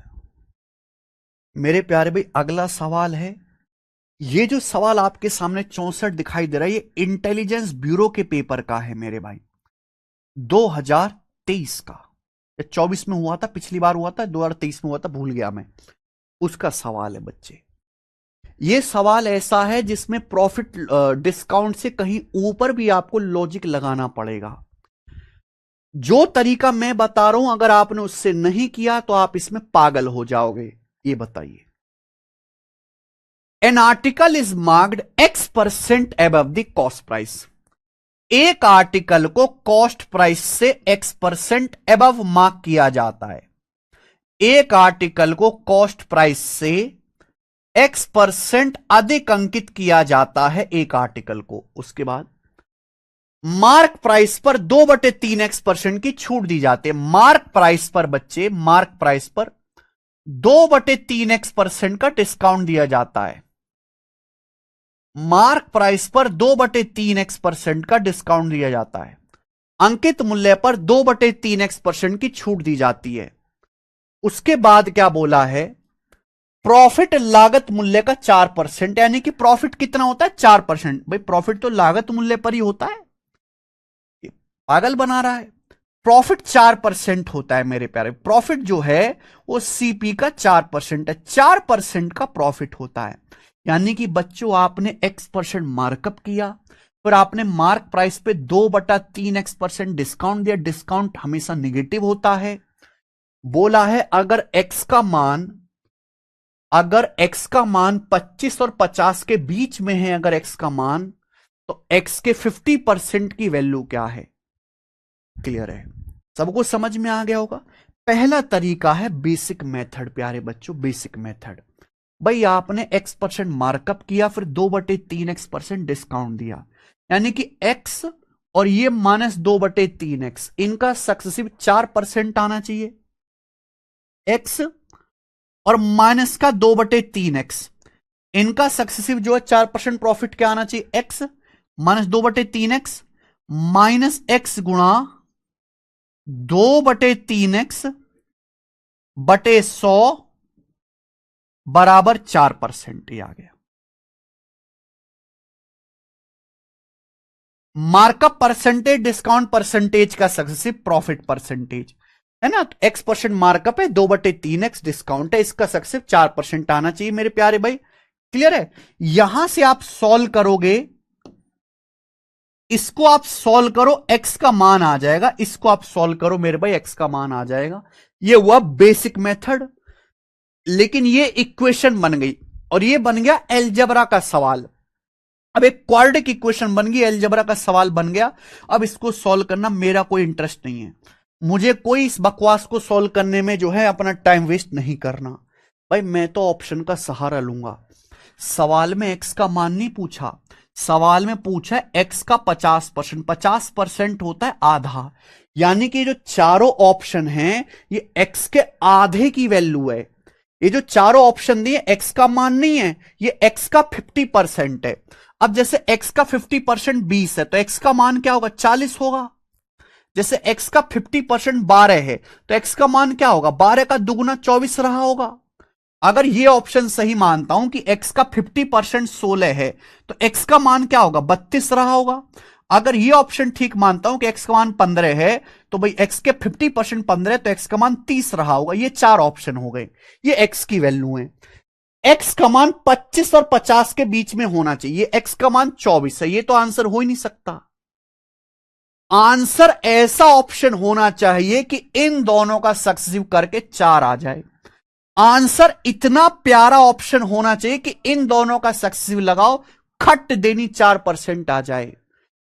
मेरे प्यारे भाई, अगला सवाल है, ये जो सवाल आपके सामने 64 दिखाई दे रहा है ये इंटेलिजेंस ब्यूरो के पेपर का है मेरे भाई, 2023 का, 24 में हुआ था, पिछली बार हुआ था 2023 में हुआ था, भूल गया मैं, उसका सवाल है बच्चे। ये सवाल ऐसा है जिसमें प्रॉफिट डिस्काउंट से कहीं ऊपर भी आपको लॉजिक लगाना पड़ेगा। जो तरीका मैं बता रहा हूं अगर आपने उससे नहीं किया तो आप इसमें पागल हो जाओगे। ये बताइए an article is marked X% above the cost price. एक आर्टिकल को कॉस्ट प्राइस से X% अबव मार्क किया जाता है। एक आर्टिकल को कॉस्ट प्राइस से X% अधिक अंकित किया जाता है एक आर्टिकल को। उसके बाद मार्क प्राइस पर 2/3x% की छूट दी जाती है। मार्क प्राइस पर बच्चे, मार्क प्राइस पर 2/3x% का डिस्काउंट दिया जाता है। मार्क प्राइस पर 2/3x% का डिस्काउंट दिया जाता है। अंकित मूल्य पर 2/3x% की छूट दी जाती है। उसके बाद क्या बोला है, प्रॉफिट लागत मूल्य का 4%, यानी कि प्रॉफिट कितना होता है 4%। भाई प्रॉफिट तो लागत मूल्य पर ही होता है, पागल बना रहा है। प्रॉफिट 4% होता है मेरे प्यारे। प्रॉफिट जो है वो सीपी का 4% है, 4% का प्रॉफिट होता है। यानी कि बच्चों आपने X% मार्कअप किया, फिर आपने मार्क प्राइस पे 2/3x% डिस्काउंट दिया। डिस्काउंट हमेशा निगेटिव होता है। बोला है अगर X का मान 25 और 50 के बीच में है, अगर X का मान, तो X के 50% की वैल्यू क्या है। क्लियर है, सबको समझ में आ गया होगा। पहला तरीका है बेसिक मेथड प्यारे बच्चों, बेसिक मेथड। भाई आपने X% मार्कअप किया, फिर 2/3x% डिस्काउंट दिया, यानी कि X और ये -2/3x, इनका सक्सेसिव 4% आना चाहिए। X और माइनस का 2/3x, इनका सक्सेसिव जो है 4% प्रॉफिट क्या आना चाहिए, X -2/3x माइनस X गुणा 2/3x बटे 100 बराबर 4%। ही आ गया। मार्कअप परसेंटेज डिस्काउंट परसेंटेज का सक्सेसिव प्रॉफिट परसेंटेज है ना। X% मार्कअप है, 2/3x डिस्काउंट है, इसका सक्सेसिव 4% आना चाहिए मेरे प्यारे भाई। क्लियर है। यहां से आप सॉल्व करोगे, इसको आप सॉल्व करो, X का मान आ जाएगा। इसको आप सॉल्व करो मेरे भाई, X का मान आ जाएगा। ये हुआ बेसिक मेथड। लेकिन ये इक्वेशन बन गई और ये बन गया एलजेब्रा का सवाल। अब एक क्वाड्रेटिक इक्वेशन बन गई, एलजेब्रा का सवाल बन गया। अब इसको सॉल्व करना मेरा कोई इंटरेस्ट नहीं है। मुझे कोई इस बकवास को सॉल्व करने में जो है अपना टाइम वेस्ट नहीं करना। भाई मैं तो ऑप्शन का सहारा लूंगा। सवाल में एक्स का मान नहीं पूछा, सवाल में पूछा एक्स का 50%। 50% होता है आधा, यानी कि जो चारों ऑप्शन हैं ये एक्स के आधे की वैल्यू है। ये जो चारों ऑप्शन दिए एक्स का मान नहीं है, ये एक्स का 50% है। अब जैसे x का 50% 20 है, तो x का मान क्या होगा 40 होगा। जैसे x का 50% 12 है, तो x का मान क्या होगा 12 का दुगुना 24 रहा होगा। अगर ये ऑप्शन सही मानता हूं कि x का 50% 16 है, तो x का मान क्या होगा 32 रहा होगा। अगर ये ऑप्शन ठीक मानता हूं कि x का मान 15 है, तो भाई x के 50% 15, तो x का मान 30 रहा होगा। ये चार ऑप्शन हो गए, ये x की वैल्यू है। x का मान 25 और 50 के बीच में होना चाहिए, x का मान 24 है। ये तो आंसर हो ही नहीं सकता। आंसर ऐसा ऑप्शन होना चाहिए कि इन दोनों का सक्सेसिव करके 4 आ जाए। आंसर इतना प्यारा ऑप्शन होना चाहिए कि इन दोनों का सक्सेसिव लगाओ, खट देनी 4% आ जाए।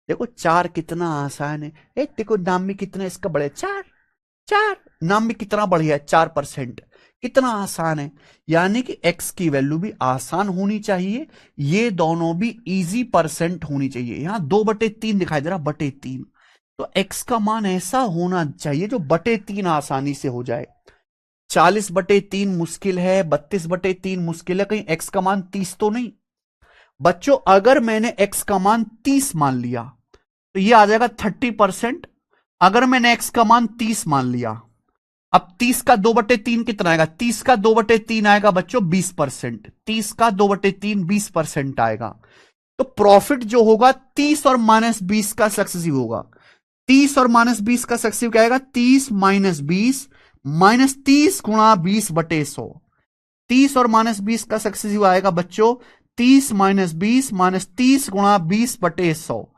देखो 4 कितना आसान है। देखो नाम में कितना इसका बड़े 4, 4 नाम में कितना बढ़िया है 4%, कितना आसान है। यानी कि x की वैल्यू भी आसान होनी चाहिए, ये दोनों भी इजी परसेंट होनी चाहिए। यहां 2/3 दिखाई दे रहा, /3, तो x का मान ऐसा होना चाहिए जो /3 आसानी से हो जाए। 40/3 मुश्किल है, 32/3 मुश्किल है, कहीं x का मान 30 तो नहीं। बच्चों अगर मैंने x का मान 30 मान लिया तो ये आ जाएगा 30%। अगर मैंने x का मान 30 मान लिया, अब 30 का 2/3 कितना आएगा, 30 का 2/3 आएगा बच्चों 20%। 30 का 2/3 20% आएगा। तो प्रॉफिट जो होगा 30 और -20 का सक्सेसिव होगा। 30 और -20 का सक्सेसिव क्या आएगा, 30 - 20 -30 गुणा 20/100। 30 और -20 का सक्सेसिव आएगा बच्चों 30 - 20 -30 गुणा 20/100।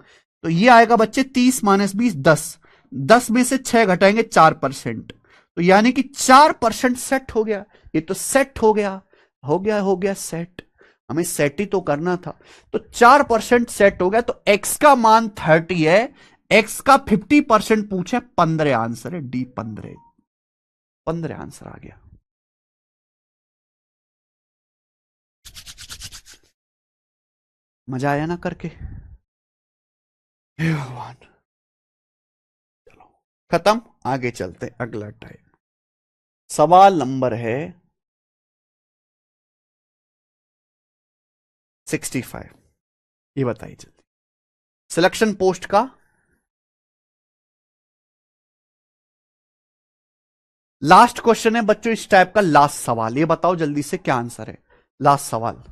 तो ये आएगा बच्चे 30 - 20 10, 10 में से 6 घटाएंगे 4%। तो यानी कि 4% सेट हो गया। ये तो सेट हो गया, हो गया सेट। हमें सेट ही तो करना था। तो 4% सेट हो गया, तो एक्स का मान 30 है, एक्स का 50% पूछे, 15 आंसर है, डी 15। 15 आंसर आ गया। मजा आया ना करके? हे भगवान। चलो, खत्म। आगे चलते, अगला टाइप। सवाल नंबर है 65। ये बताइए जल्दी। सिलेक्शन पोस्ट का लास्ट क्वेश्चन है बच्चों, इस टाइप का लास्ट सवाल। ये बताओ जल्दी से क्या आंसर है, लास्ट सवाल।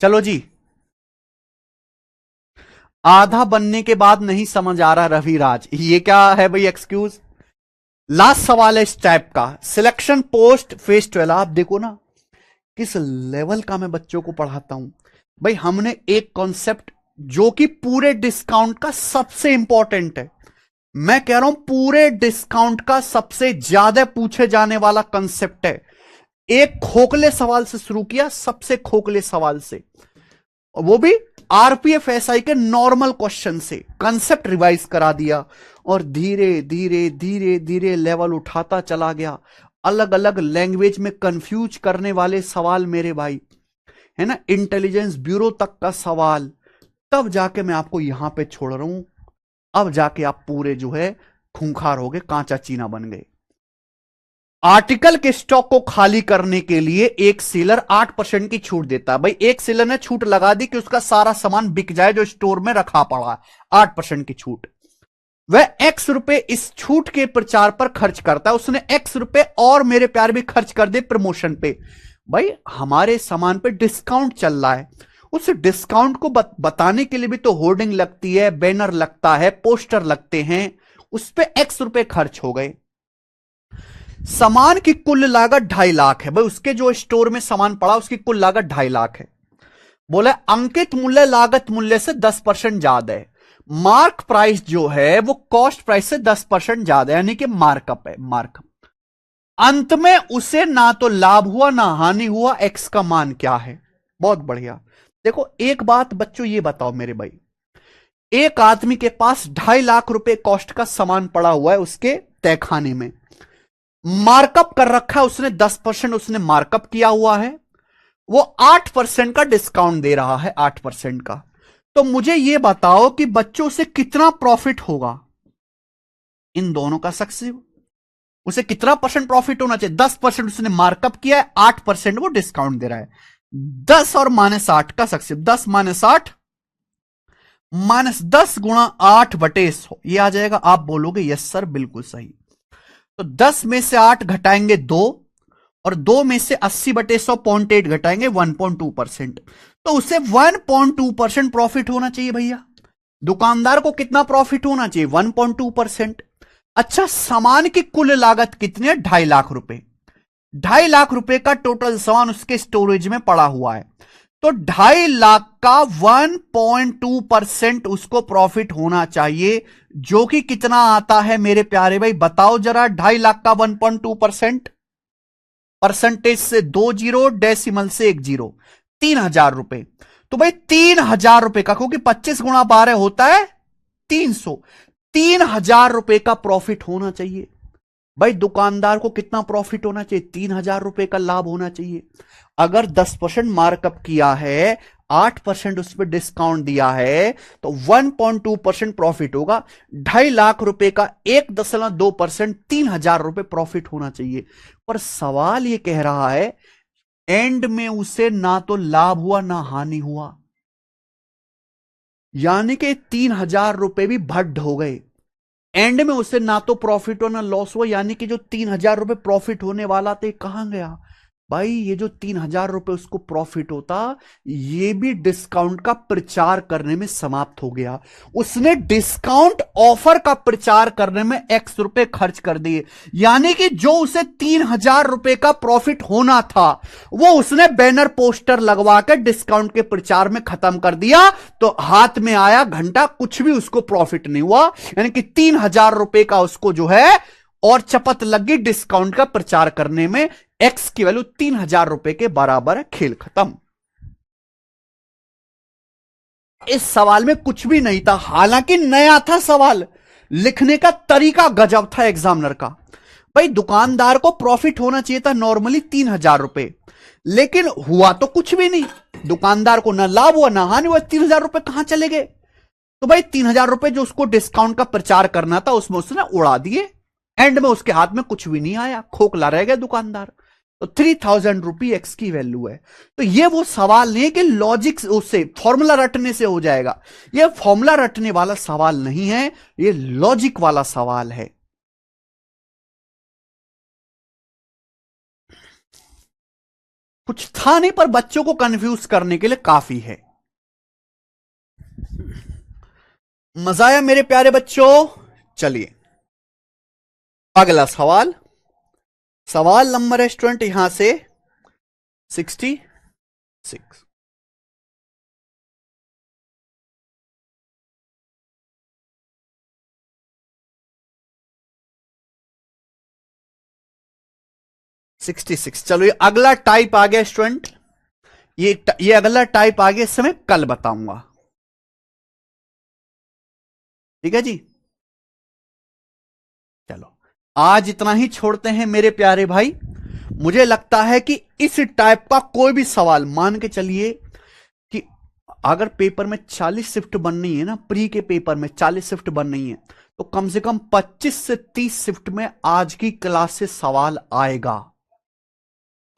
चलो जी, आधा बनने के बाद नहीं समझ आ रहा रविराज, ये क्या है भाई एक्सक्यूज। लास्ट सवाल है इस टाइप का, सिलेक्शन पोस्ट फेज 12। आप देखो ना किस लेवल का मैं बच्चों को पढ़ाता हूं भाई। हमने एक कॉन्सेप्ट जो कि पूरे डिस्काउंट का सबसे इंपॉर्टेंट है, मैं कह रहा हूं पूरे डिस्काउंट का सबसे ज्यादा पूछे जाने वाला कंसेप्ट है, एक खोखले सवाल से शुरू किया, सबसे खोखले सवाल से, और वो भी आरपीएफ एसआई के नॉर्मल क्वेश्चन से कंसेप्ट रिवाइज करा दिया, और धीरे धीरे धीरे धीरे लेवल उठाता चला गया। अलग अलग लैंग्वेज में कंफ्यूज करने वाले सवाल मेरे भाई, है ना, इंटेलिजेंस ब्यूरो तक का सवाल, तब जाके मैं आपको यहां पे छोड़ रहा हूं। अब जाके आप पूरे जो है खूंखार हो गए, कांचा चीना बन गए। आर्टिकल के स्टॉक को खाली करने के लिए एक सेलर 8% की छूट देता है। भाई एक सेलर ने छूट लगा दी कि उसका सारा सामान बिक जाए जो स्टोर में रखा पड़ा है, 8% की छूट। वह एक्स रुपए इस छूट के प्रचार पर खर्च करता है, उसने एक्स रुपए और मेरे प्यार भी खर्च कर दे प्रमोशन पे। भाई हमारे सामान पे डिस्काउंट चल रहा है, उस डिस्काउंट को बताने के लिए भी तो होर्डिंग लगती है, बैनर लगता है, पोस्टर लगते हैं, उस पे एक्स रुपए खर्च हो गए। सामान की कुल लागत 2.5 लाख है। भाई उसके जो स्टोर में सामान पड़ा उसकी कुल लागत 2.5 लाख है। बोले अंकित मूल्य लागत मूल्य से 10% ज्यादा है। मार्क प्राइस जो है वो कॉस्ट प्राइस से 10% ज्यादा है, यानी कि मार्कअप है, मार्कअप। अंत में उसे ना तो लाभ हुआ ना हानि हुआ, एक्स का मान क्या है। बहुत बढ़िया। देखो एक बात बच्चों ये बताओ मेरे भाई, एक आदमी के पास 2.5 लाख रुपए कॉस्ट का सामान पड़ा हुआ है उसके तहखाने में, मार्कअप कर रखा है उसने, 10% उसने मार्कअप किया हुआ है, वो 8% का डिस्काउंट दे रहा है, 8% का। तो मुझे यह बताओ कि बच्चों से कितना प्रॉफिट होगा इन दोनों का सक्सेस, उसे कितना परसेंट प्रॉफिट होना चाहिए। 10% उसने मार्कअप किया है, 8% वो डिस्काउंट दे रहा है। 10 और -8 का सक्सेस, 10 -8 -10 गुणा 8/100 ये आ जाएगा। आप बोलोगे यस सर बिल्कुल सही। तो 10 में से 8 घटाएंगे 2, और 2 में से 80/100 0.8 घटाएंगे 1.2%। तो उसे 1.2% प्रॉफिट होना चाहिए भैया। दुकानदार को कितना प्रॉफिट होना चाहिए, 1.2%। अच्छा सामान की कुल लागत कितनी है, 2.5 लाख रुपए। 2.5 लाख रुपए का टोटल सामान उसके स्टोरेज में पड़ा हुआ है, तो 2.5 लाख का 1.2% उसको प्रॉफिट होना चाहिए, जो कि कितना आता है मेरे प्यारे भाई, बताओ जरा। 2.5 लाख का 1.2%, परसेंटेज से 2 जीरो, डेसिमल से 1 जीरो, 3,000 रुपए। तो भाई 3,000 रुपए का, क्योंकि 25 गुणा 12 होता है 300, 3,000 रुपए का प्रॉफिट होना चाहिए। भाई दुकानदार को कितना प्रॉफिट होना चाहिए, 3,000 रुपए का लाभ होना चाहिए। अगर 10% मार्कअप किया है, 8% उस पर डिस्काउंट दिया है, तो 1.2% प्रॉफिट होगा। 2.5 लाख रुपए का 1.2%, 3,000 रुपए प्रॉफिट होना चाहिए। पर सवाल यह कह रहा है एंड में उसे ना तो लाभ हुआ ना हानि हुआ, यानी कि 3,000 रुपए भी भड्ड हो गए। एंड में उसे ना तो प्रॉफिट हुआ ना लॉस हुआ, यानी कि जो 3,000 रुपए प्रॉफिट होने वाला था कहां गया भाई। ये जो 3,000 रुपए उसको प्रॉफिट होता, ये भी डिस्काउंट का प्रचार करने में समाप्त हो गया। उसने डिस्काउंट ऑफर का प्रचार करने में एक्स रुपए खर्च कर दिए, यानी कि जो उसे 3,000 रुपए का प्रॉफिट होना था वो उसने बैनर पोस्टर लगवा कर डिस्काउंट के प्रचार में खत्म कर दिया। तो हाथ में आया घंटा, कुछ भी उसको प्रॉफिट नहीं हुआ, यानी कि 3,000 रुपए का उसको जो है और चपत लगी डिस्काउंट का प्रचार करने में। एक्स की वैल्यू 3,000 रुपए के बराबर है, खेल खत्म। इस सवाल में कुछ भी नहीं था, हालांकि नया था सवाल, लिखने का तरीका गजब था एग्जामिनर का। भाई दुकानदार को प्रॉफिट होना चाहिए था नॉर्मली 3,000 रुपए, लेकिन हुआ तो कुछ भी नहीं। दुकानदार को ना लाभ हुआ ना हानि हुआ, 3,000 रुपए कहां चले गए। तो भाई 3,000 रुपए जो उसको डिस्काउंट का प्रचार करना था उसमें उसने उड़ा दिए, एंड में उसके हाथ में कुछ भी नहीं आया, खोखला रह गया दुकानदार। तो 3,000 रुपी एक्स की वैल्यू है। तो ये वो सवाल नहीं है कि लॉजिक उससे फॉर्मूला रटने से हो जाएगा, ये फॉर्मूला रटने वाला सवाल नहीं है, ये लॉजिक वाला सवाल है। कुछ था नहीं, पर बच्चों को कंफ्यूज करने के लिए काफी है। मजा आया मेरे प्यारे बच्चों? चलिए अगला सवाल। सवाल नंबर है स्टूडेंट यहां से 66। चलो ये अगला टाइप आ गया स्टूडेंट, ये अगला टाइप आ गया, इस समय कल बताऊंगा। ठीक है जी। चलो आज इतना ही छोड़ते हैं मेरे प्यारे भाई। मुझे लगता है कि इस टाइप का कोई भी सवाल, मान के चलिए कि अगर पेपर में 40 शिफ्ट बननी है ना, प्री के पेपर में 40 शिफ्ट बननी है, तो कम से कम 25 से 30 शिफ्ट में आज की क्लास से सवाल आएगा।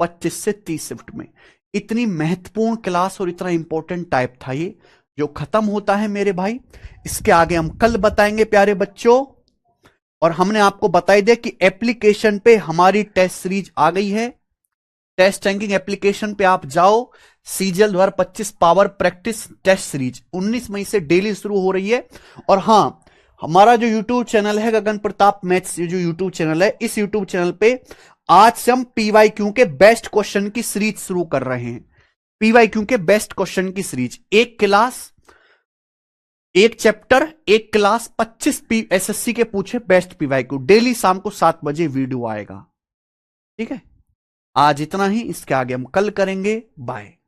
25 से 30 शिफ्ट में। इतनी महत्वपूर्ण क्लास और इतना इंपॉर्टेंट टाइप था ये, जो खत्म होता है मेरे भाई। इसके आगे हम कल बताएंगे प्यारे बच्चों। और हमने आपको बता दिया कि एप्लीकेशन पे हमारी टेस्ट सीरीज आ गई है। टेस्ट रैंकिंग एप्लीकेशन पे आप जाओ, CGL 2025 power practice test series 19 मई से डेली शुरू हो रही है। और हां, हमारा जो यूट्यूब चैनल है गगन प्रताप मैथ्स, जो यूट्यूब चैनल है, इस यूट्यूब चैनल पे आज से हम पीवाईक्यू के बेस्ट क्वेश्चन की सीरीज शुरू कर रहे हैं। पीवाईक्यू के बेस्ट क्वेश्चन की सीरीज, एक क्लास, एक चैप्टर, एक क्लास, 25 एसएससी के पूछे बेस्ट पीवाईक्यू। डेली शाम को 7 बजे वीडियो आएगा। ठीक है, आज इतना ही, इसके आगे हम कल करेंगे। बाय।